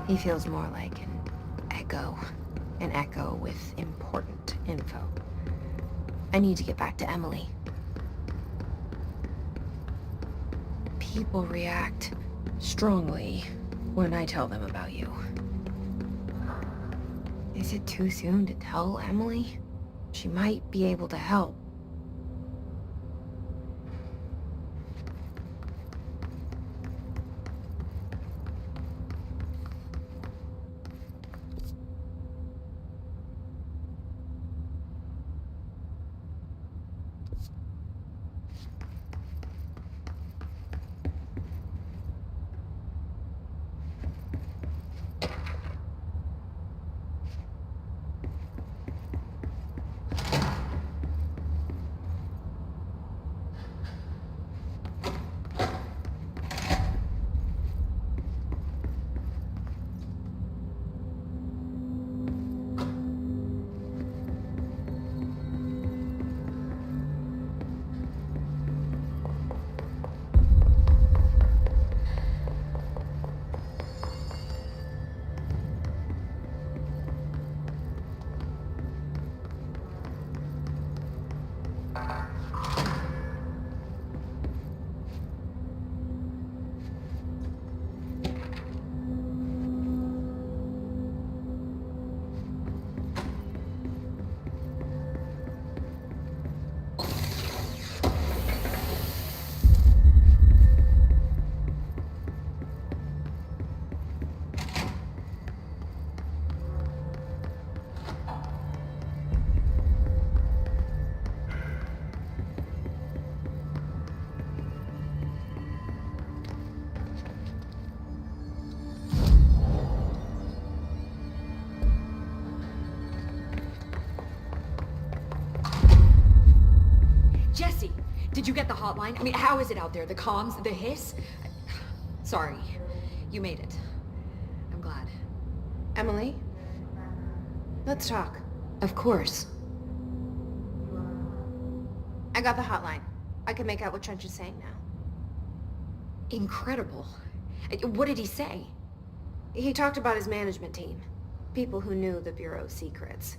[SPEAKER 1] He feels more like an echo. An echo with important info. I need to get back to Emily. People react strongly when I tell them about you. Is it too soon to tell Emily? She might be able to help.
[SPEAKER 7] Did you get the hotline? I mean, how is it out there? The comms? The hiss? Sorry. You made it. I'm glad.
[SPEAKER 1] Emily? Let's talk.
[SPEAKER 7] Of course.
[SPEAKER 1] I got the hotline. I can make out what Trench is saying now.
[SPEAKER 7] Incredible. What did he say?
[SPEAKER 1] He talked about his management team. People who knew the Bureau's secrets.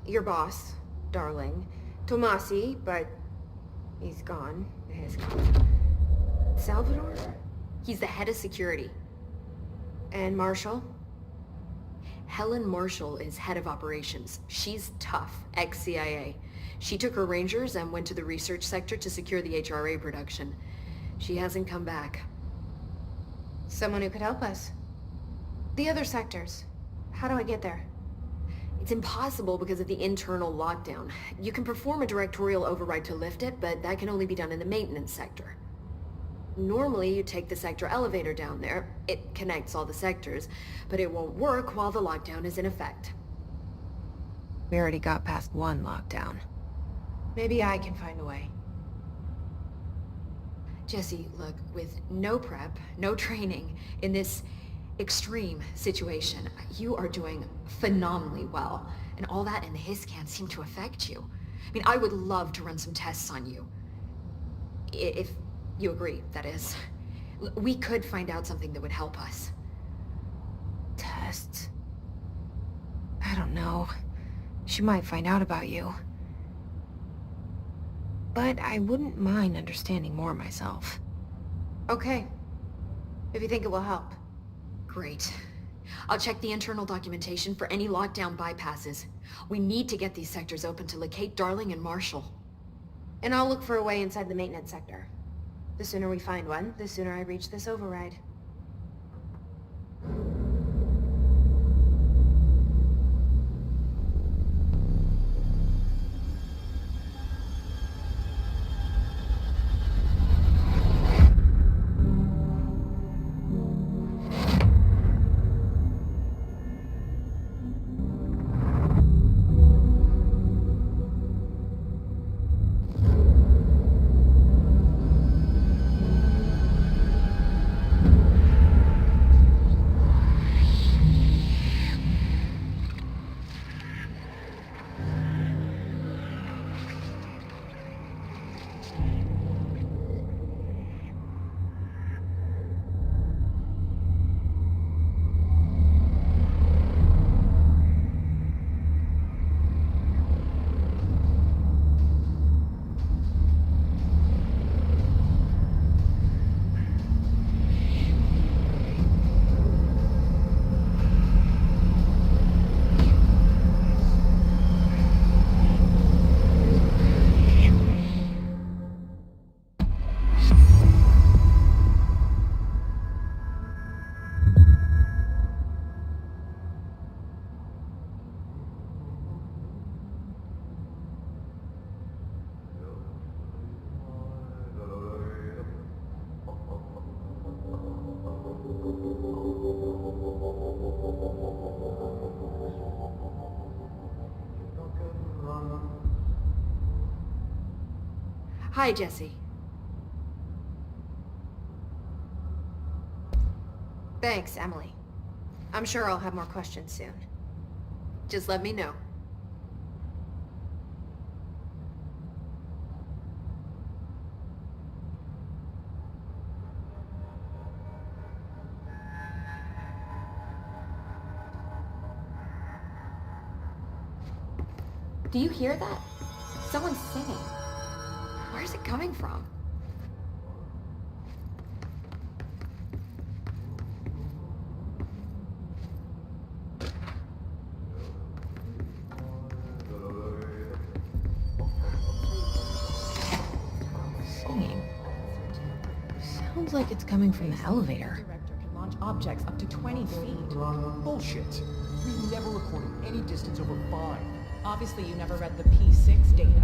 [SPEAKER 1] Your boss, Darling. Tomasi, but he's gone. Salvador?
[SPEAKER 7] He's the head of security.
[SPEAKER 1] And Marshall?
[SPEAKER 7] Helen Marshall is head of operations. She's tough, ex-CIA. She took her Rangers and went to the research sector to secure the HRA production. She hasn't come back.
[SPEAKER 1] Someone who could help us. The other sectors. How do I get there?
[SPEAKER 7] It's impossible because of the internal lockdown. You can perform a directorial override to lift it, but that can only be done in the maintenance sector. Normally, you take the sector elevator down there. It connects all the sectors, but it won't work while the lockdown is in effect.
[SPEAKER 1] We already got past one lockdown. Maybe I can find a way.
[SPEAKER 7] Jesse, look, with no prep, no training, in this extreme situation, you are doing phenomenally well. And all that and the hiss can't seem to affect you. I mean, I would love to run some tests on you. If you agree, that is. We could find out something that would help us.
[SPEAKER 1] Tests? I don't know. She might find out about you. But I wouldn't mind understanding more myself. Okay. If you think it will help.
[SPEAKER 7] Great. I'll check the internal documentation for any lockdown bypasses. We need to get these sectors open to locate Darling and Marshall.
[SPEAKER 1] And I'll look for a way inside the maintenance sector. The sooner we find one, the sooner I reach this override.
[SPEAKER 7] Hi, Jesse.
[SPEAKER 1] Thanks, Emily. I'm sure I'll have more questions soon.
[SPEAKER 7] Just let me know. Do you hear that? Someone's singing. Where's it coming from?
[SPEAKER 1] Singing. Sounds like it's coming from the elevator.
[SPEAKER 9] Director can launch objects up to 20 feet.
[SPEAKER 10] Bullshit. We've never recorded any distance over 5.
[SPEAKER 9] Obviously, you never read the P6 data.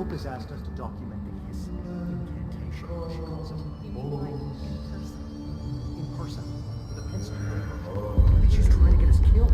[SPEAKER 10] Hope has asked us to document the hissing incantation. She calls it
[SPEAKER 9] You mean like in person?
[SPEAKER 10] in person, with a pencil. I think she's trying to get us killed.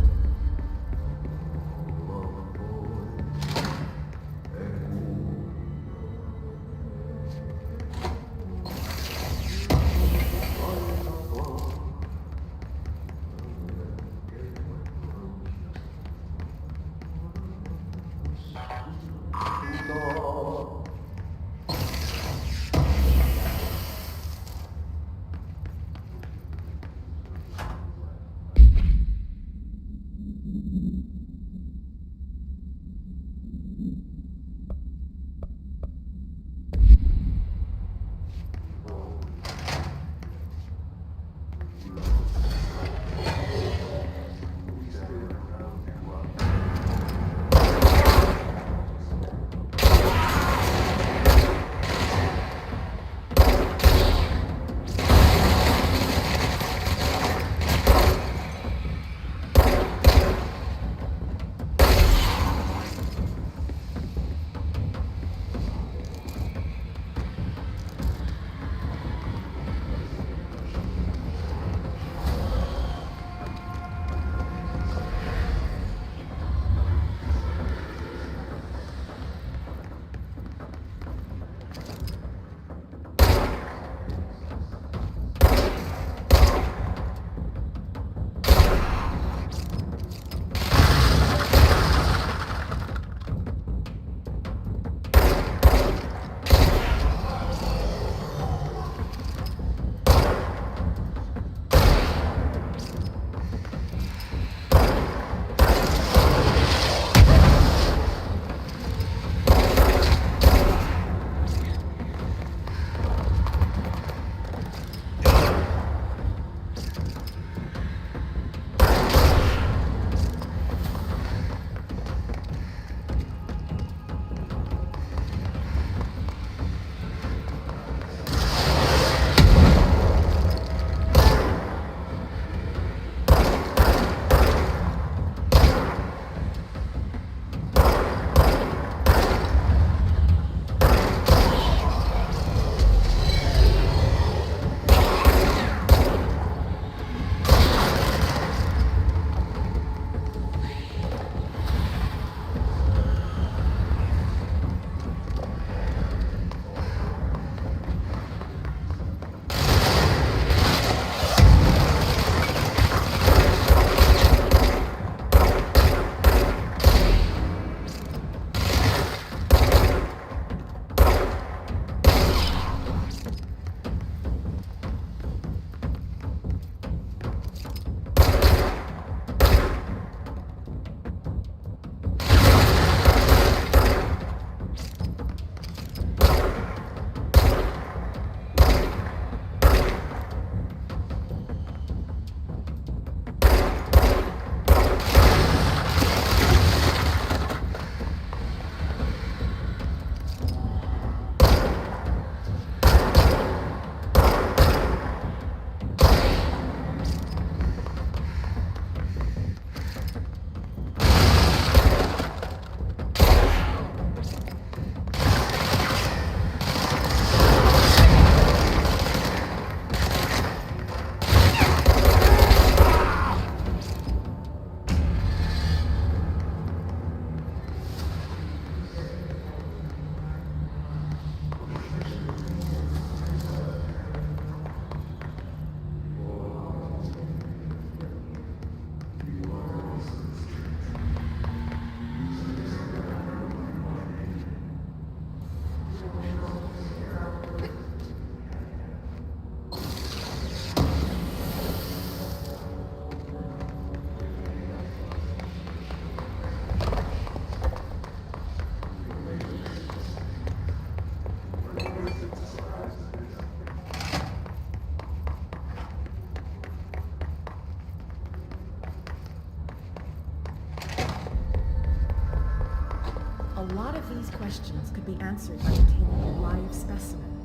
[SPEAKER 9] lot of these questions could be answered by obtaining a live specimen.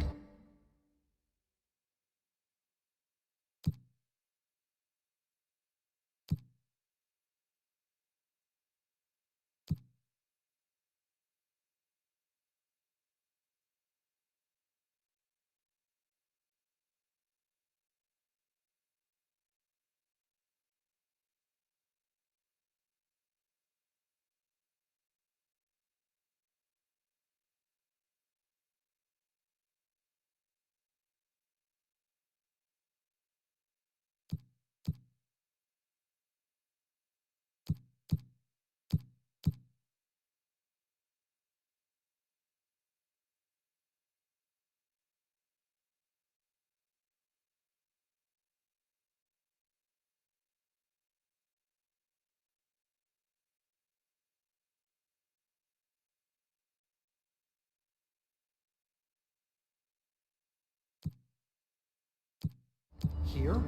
[SPEAKER 10] Here?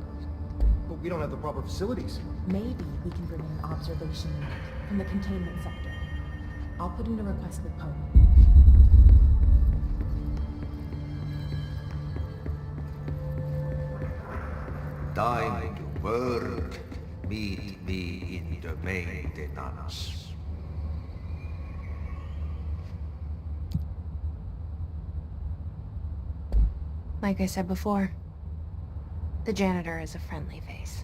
[SPEAKER 10] But we don't have the proper facilities.
[SPEAKER 9] Maybe we can bring in an observation unit from the containment sector. I'll put in a request with Poe.
[SPEAKER 2] Time to work. Meet me in the maintenance.
[SPEAKER 1] Like I said before, the janitor is a friendly face.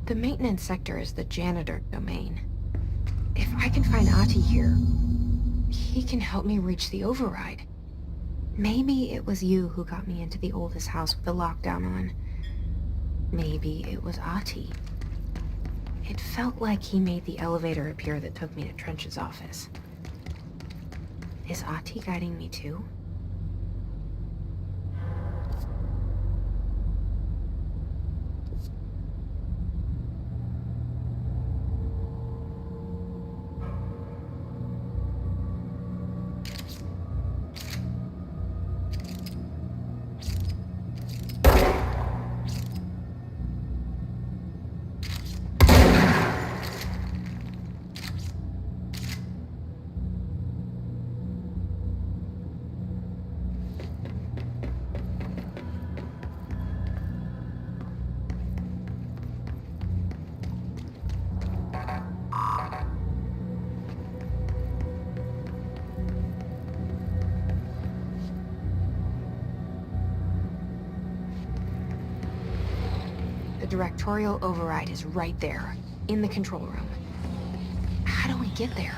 [SPEAKER 1] The maintenance sector is the janitor domain. If I can find Ahti here, he can help me reach the override. Maybe it was you who got me into the oldest house with the lockdown on. Maybe it was Ahti. It felt like he made the elevator appear that took me to Trench's office. Is Ahti guiding me too? The directorial override is right there, in the control room. How do we get there?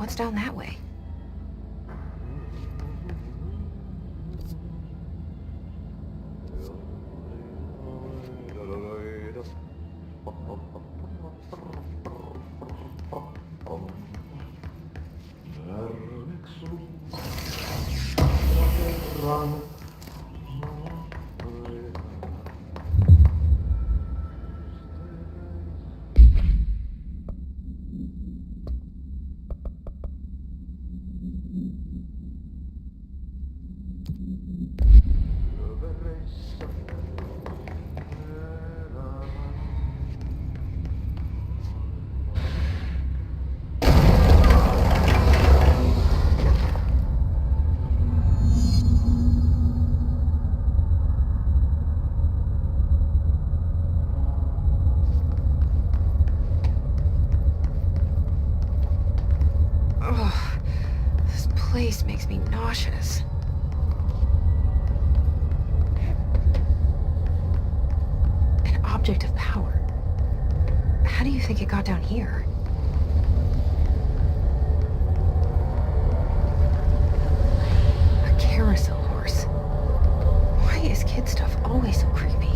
[SPEAKER 1] What's down that way? Ugh, this place makes me nauseous. An object of power. How do you think it got down here? A carousel horse. Why is kid stuff always so creepy?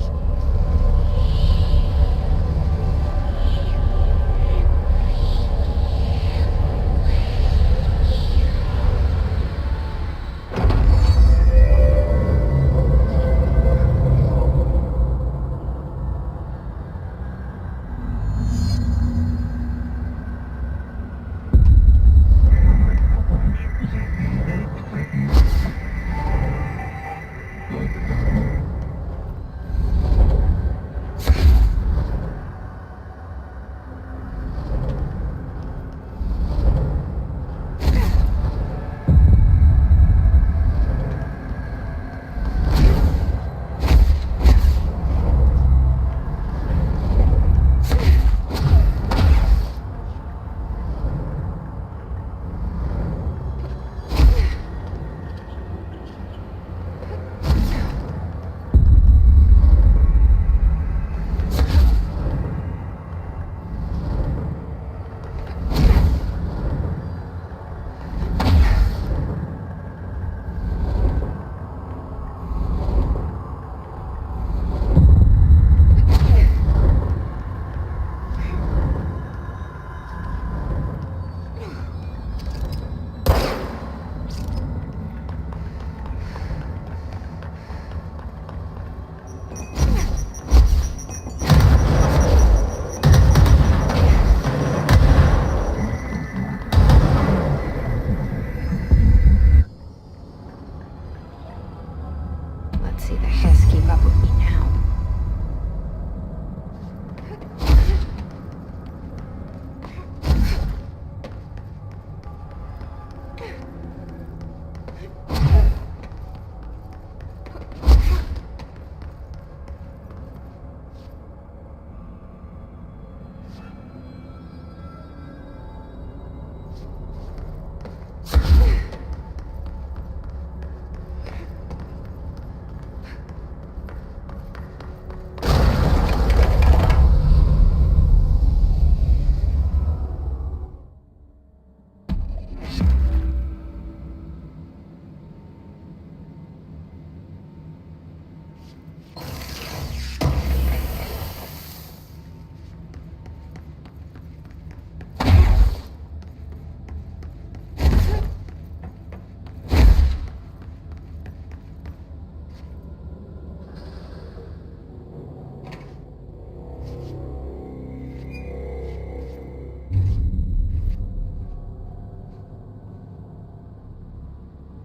[SPEAKER 1] Let's see the Hess keep up with me now.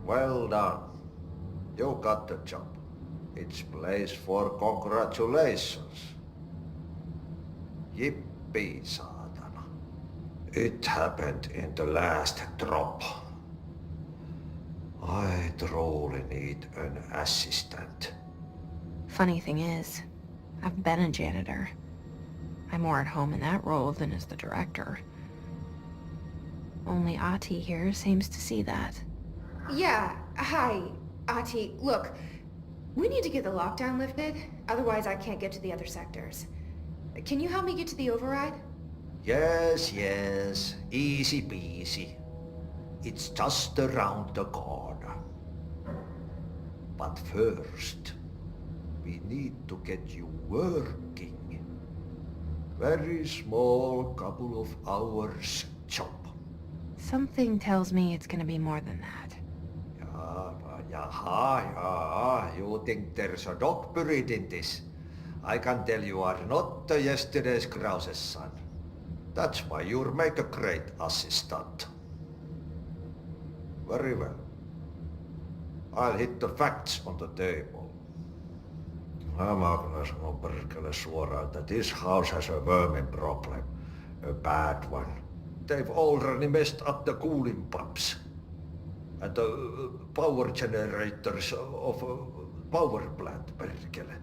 [SPEAKER 2] Well done. You got the job. It's place for congratulations. Yippee, saatana. It happened in the last drop. I truly need an assistant.
[SPEAKER 1] Funny thing is, I've been a janitor. I'm more at home in that role than as the director. Only Ahti here seems to see that.
[SPEAKER 11] Yeah, hi, Ahti. Look, we need to get the lockdown lifted, otherwise I can't get to the other sectors. Can you help me get to the override?
[SPEAKER 2] Yes, easy peasy. It's just around the corner. But first, we need to get you working. Very small couple of hours job.
[SPEAKER 1] Something tells me it's gonna be more than that.
[SPEAKER 2] You think there's a dog buried in this? I can tell you are not the yesterday's Krause's son. That's why you'll make a great assistant. Very well. I'll hit the facts on the table. Mä kyllä sanon perkele suoraan, että this house has a vermin problem. A bad one. They've already messed up the cooling pumps. And the power generators of a power plant, perkele.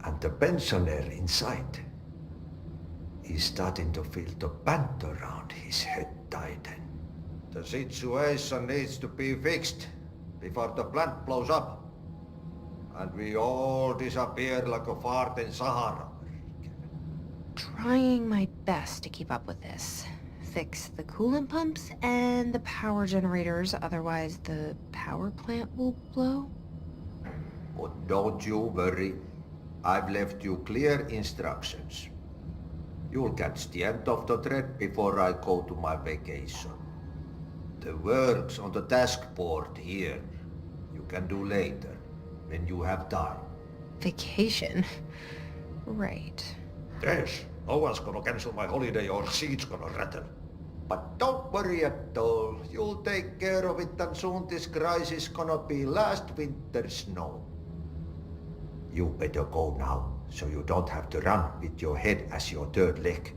[SPEAKER 2] And the pensioner inside is starting to feel the band around his head tighten. The situation needs to be fixed before the plant blows up. And we all disappear like a fart in Sahara.
[SPEAKER 1] Trying my best to keep up with this. Fix the coolant pumps and the power generators, otherwise the power plant will blow.
[SPEAKER 2] But don't you worry. I've left you clear instructions. You'll catch the end of the thread before I go to my vacation. The work's on the task board here. You can do later, when you have time.
[SPEAKER 1] Vacation? Right.
[SPEAKER 2] Yes, no one's gonna cancel my holiday or seat's gonna rattle. But don't worry at all. You'll take care of it and soon this crisis gonna be last winter's snow. You better go now, so you don't have to run with your head as your third leg.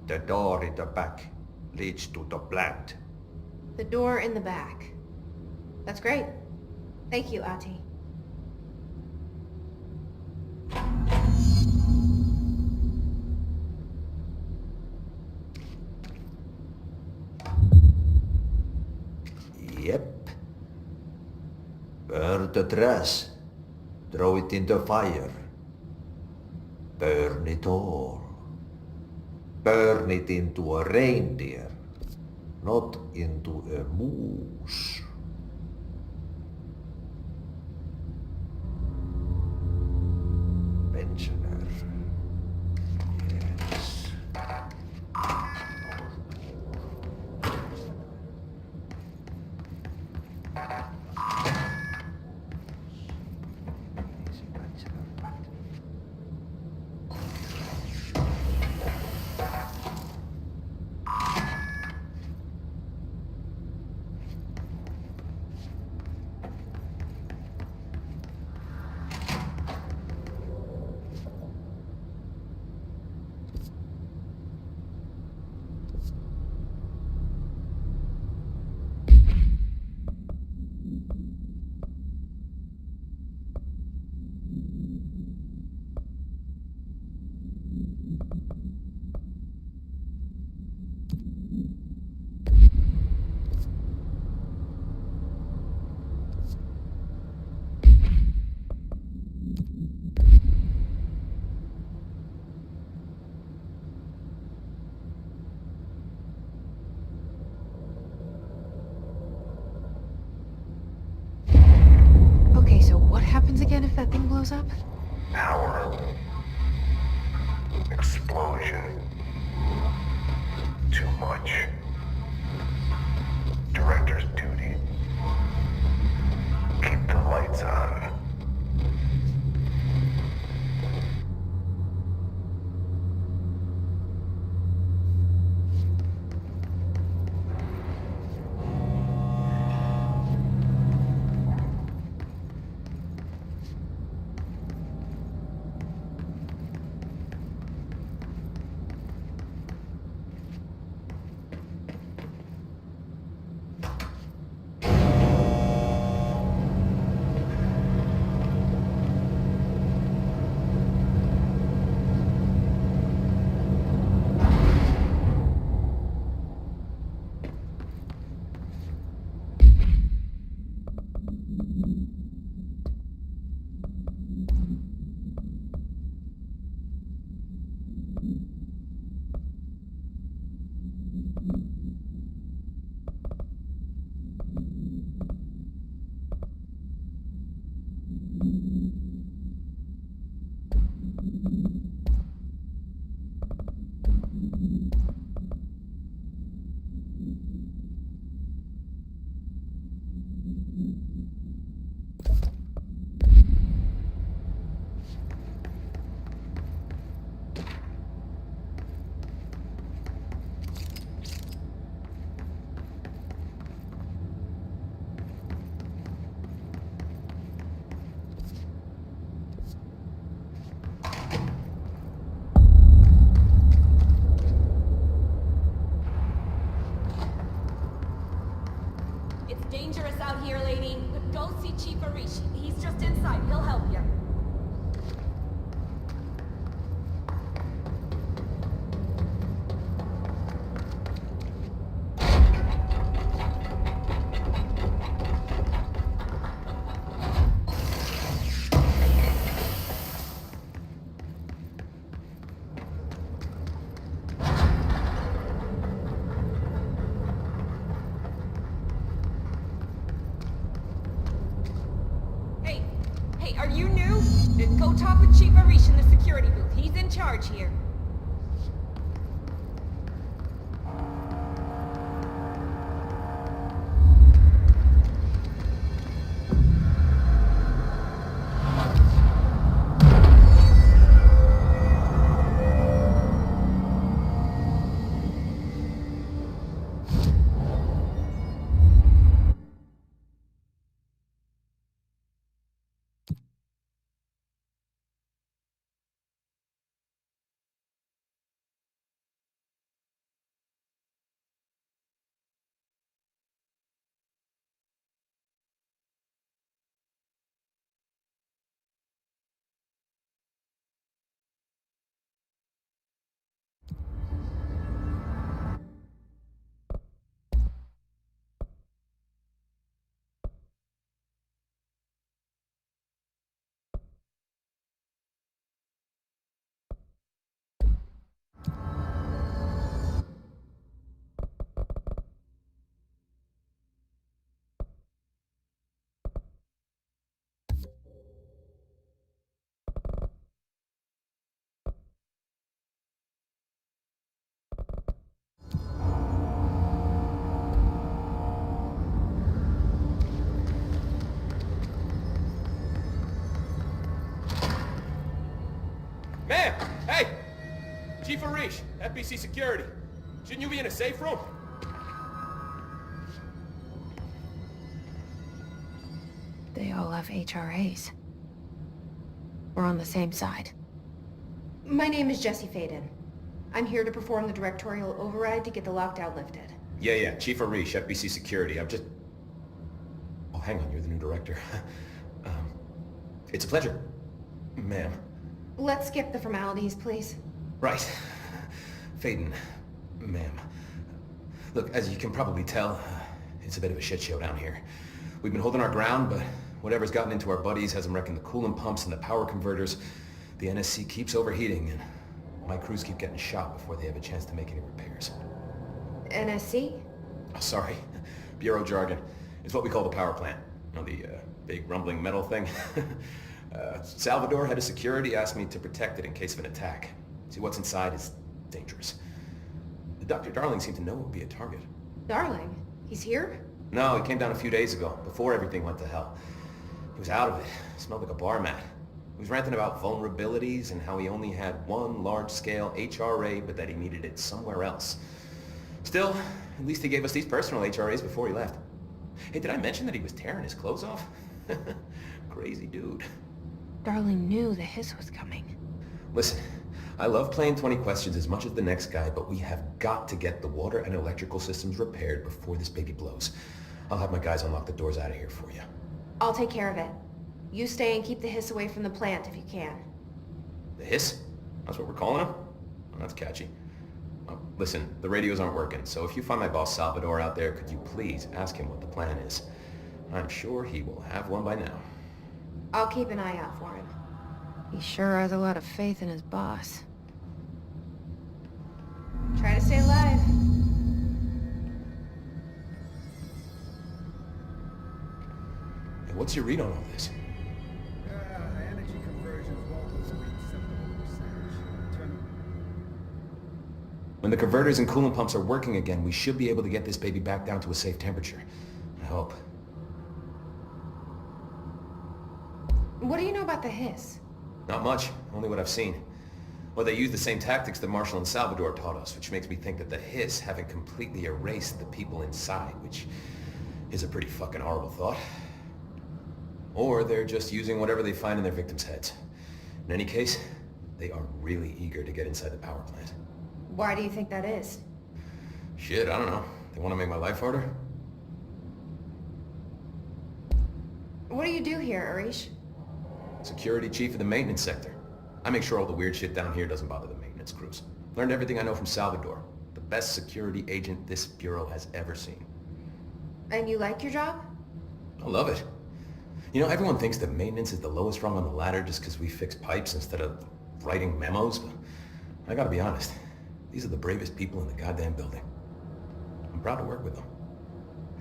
[SPEAKER 2] The door in the back leads to the plant.
[SPEAKER 11] The door in the back. That's great. Thank you, Ati.
[SPEAKER 2] Yep. Burn the trash. Throw it in the fire. Burn it all. Burn it into a reindeer, not into a moose. Pensioner. Yes.
[SPEAKER 1] Okay, so what happens again if that thing blows up?
[SPEAKER 4] Power. Explosion. Too much. Director's duty. Keep the lights on.
[SPEAKER 12] Go see Chief Arishi. He's just inside. He'll help you. Hey, are you new? Go talk with Chief Arish in the security booth. He's in charge here.
[SPEAKER 13] Ma'am! Hey! Chief Arish, FBC Security. Shouldn't you be in a safe room?
[SPEAKER 1] They all have HRAs. We're on the same side.
[SPEAKER 11] My name is Jesse Faden. I'm here to perform the directorial override to get the lockdown lifted.
[SPEAKER 13] Yeah, Chief Arish, FBC Security. I'm just... Oh, hang on, you're the new director. It's a pleasure, ma'am.
[SPEAKER 11] Let's skip the formalities, please.
[SPEAKER 13] Right. Faden, ma'am. Look, as you can probably tell, it's a bit of a shit show down here. We've been holding our ground, but whatever's gotten into our buddies has them wrecking the coolant pumps and the power converters. The NSC keeps overheating, and my crews keep getting shot before they have a chance to make any repairs.
[SPEAKER 11] NSC?
[SPEAKER 13] Oh, sorry. Bureau jargon. It's what we call the power plant. You know, the big rumbling metal thing. Salvador, head of security, asked me to protect it in case of an attack. See, what's inside is dangerous. Dr. Darling seemed to know it would be a target.
[SPEAKER 11] Darling? He's here?
[SPEAKER 13] No, he came down a few days ago, before everything went to hell. He was out of it. Smelled like a bar mat. He was ranting about vulnerabilities and how he only had one large-scale HRA, but that he needed it somewhere else. Still, at least he gave us these personal HRAs before he left. Hey, did I mention that he was tearing his clothes off? Crazy dude.
[SPEAKER 1] Darling knew the hiss was coming.
[SPEAKER 13] Listen, I love playing 20 questions as much as the next guy, but we have got to get the water and electrical systems repaired before this baby blows. I'll have my guys unlock the doors out of here for you.
[SPEAKER 11] I'll take care of it. You stay and keep the hiss away from the plant if you can.
[SPEAKER 13] The hiss? That's what we're calling him? Oh, that's catchy. Listen, the radios aren't working, so if you find my boss Salvador out there, could you please ask him what the plan is? I'm sure he will have one by now.
[SPEAKER 11] I'll keep an eye out for him.
[SPEAKER 1] He sure has a lot of faith in his boss.
[SPEAKER 11] Try to stay alive.
[SPEAKER 13] Hey, what's your read on all this?
[SPEAKER 10] Energy conversions won't reach acceptable percentage.
[SPEAKER 13] When the converters and coolant pumps are working again, we should be able to get this baby back down to a safe temperature. I hope.
[SPEAKER 11] What do you know about the hiss?
[SPEAKER 13] Not much, only what I've seen. Well, they use the same tactics that Marshall and Salvador taught us, which makes me think that the hiss haven't completely erased the people inside, which is a pretty fucking horrible thought. Or they're just using whatever they find in their victims' heads. In any case, they are really eager to get inside the power plant.
[SPEAKER 11] Why do you think that is?
[SPEAKER 13] Shit, I don't know. They want to make my life harder?
[SPEAKER 11] What do you do here, Arish?
[SPEAKER 13] Security chief of the maintenance sector. I make sure all the weird shit down here doesn't bother the maintenance crews. Learned everything I know from Salvador. The best security agent this bureau has ever seen.
[SPEAKER 11] And you like your job?
[SPEAKER 13] I love it. You know, everyone thinks that maintenance is the lowest rung on the ladder just because we fix pipes instead of writing memos, but I gotta be honest. These are the bravest people in the goddamn building. I'm proud to work with them.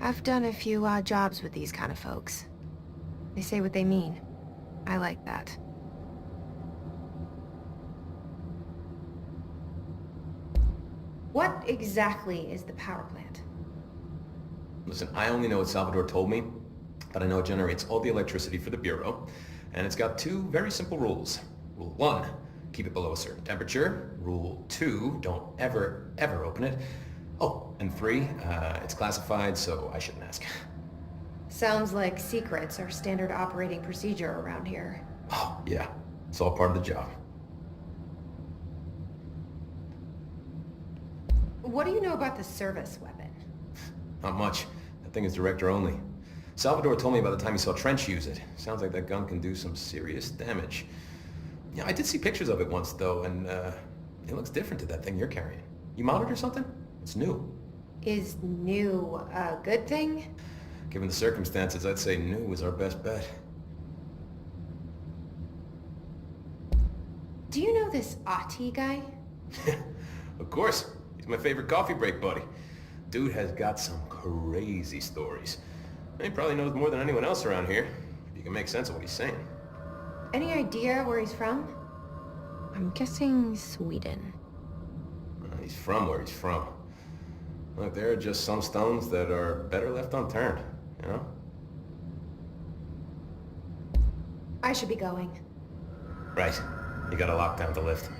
[SPEAKER 1] I've done a few odd jobs with these kind of folks. They say what they mean. I like that.
[SPEAKER 11] What exactly is the power plant?
[SPEAKER 13] Listen, I only know what Salvador told me, but I know it generates all the electricity for the Bureau, and it's got two very simple rules. Rule 1, keep it below a certain temperature. Rule 2, don't ever, ever open it. Oh, and 3, it's classified, so I shouldn't ask.
[SPEAKER 11] Sounds like secrets are standard operating procedure around here.
[SPEAKER 13] Oh, yeah. It's all part of the job.
[SPEAKER 11] What do you know about the service weapon?
[SPEAKER 13] Not much. That thing is director only. Salvador told me about the time he saw Trench use it. Sounds like that gun can do some serious damage. Yeah, I did see pictures of it once, though, and it looks different to that thing you're carrying. You mounted or something? It's new.
[SPEAKER 11] Is new a good thing?
[SPEAKER 13] Given the circumstances, I'd say new is our best bet.
[SPEAKER 11] Do you know this Ati guy?
[SPEAKER 13] Of course. He's my favorite coffee break buddy. Dude has got some crazy stories. He probably knows more than anyone else around here, if you can make sense of what he's saying.
[SPEAKER 11] Any idea where he's from?
[SPEAKER 1] I'm guessing Sweden.
[SPEAKER 13] He's from where he's from. Look, there are just some stones that are better left unturned, you know?
[SPEAKER 11] I should be going.
[SPEAKER 13] Right. You gotta lock down the lift.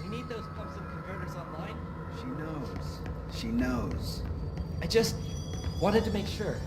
[SPEAKER 10] We need those pumps and converters online.
[SPEAKER 14] She knows. She knows.
[SPEAKER 10] I just wanted to make sure.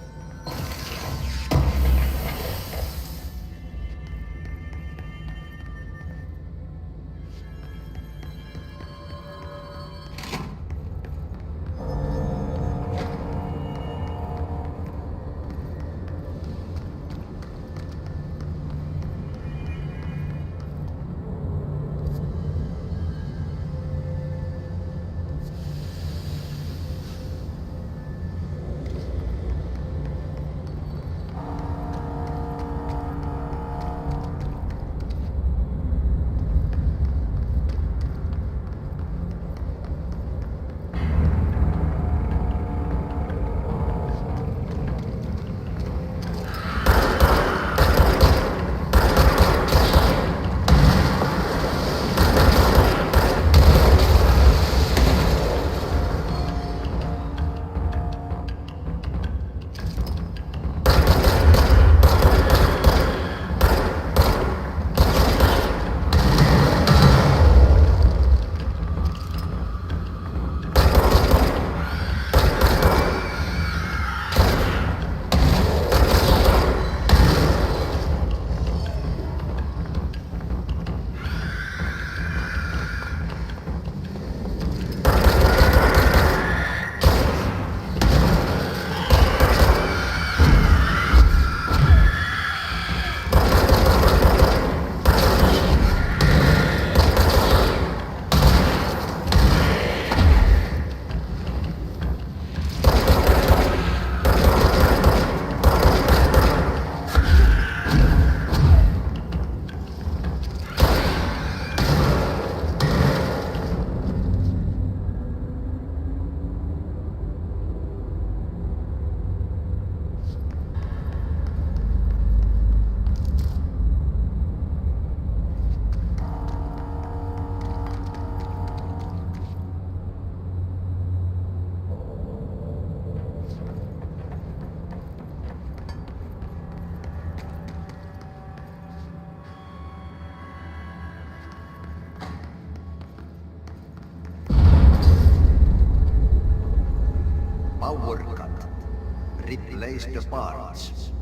[SPEAKER 14] Power cut. Replace the parts.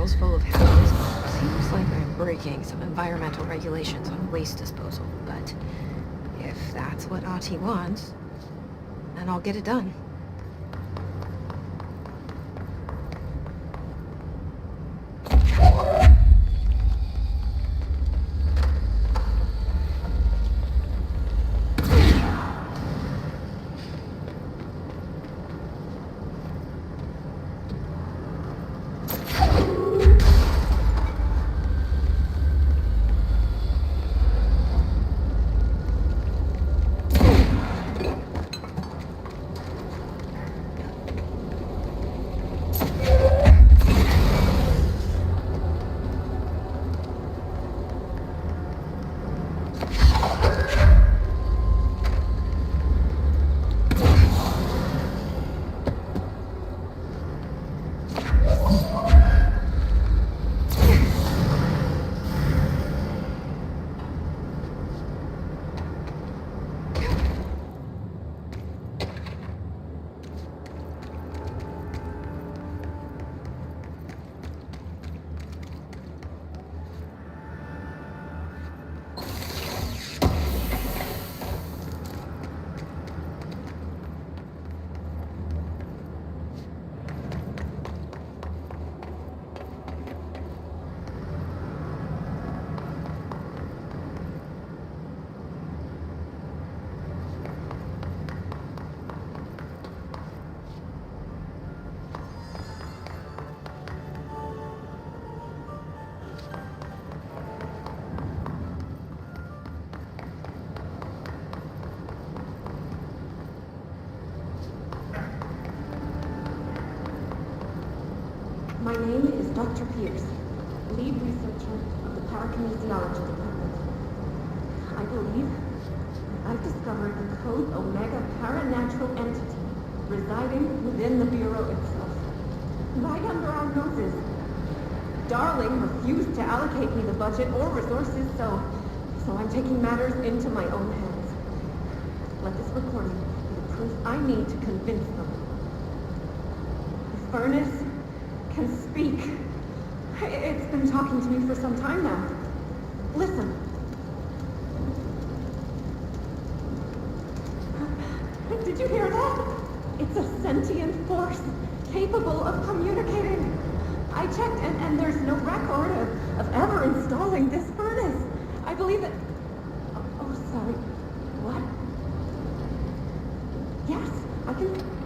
[SPEAKER 1] house full of houses. Seems like I'm breaking some environmental regulations on waste disposal, but if that's what Ahti wants, then I'll get it done.
[SPEAKER 9] My name is Dr. Pierce, lead researcher of the Parakinesiology Department. I believe I've discovered the Code Omega paranatural entity residing within the Bureau itself. Right under our noses. Darling refused to allocate me the budget or resources, so I'm taking matters into my own hands. Let this recording be the proof I need to convince them. The furnace can speak. It's been talking to me for some time now. Listen. Did you hear that? It's a sentient force capable of communicating. I checked and there's no record of ever installing this furnace. I believe that... Oh, sorry. What? Yes, I can...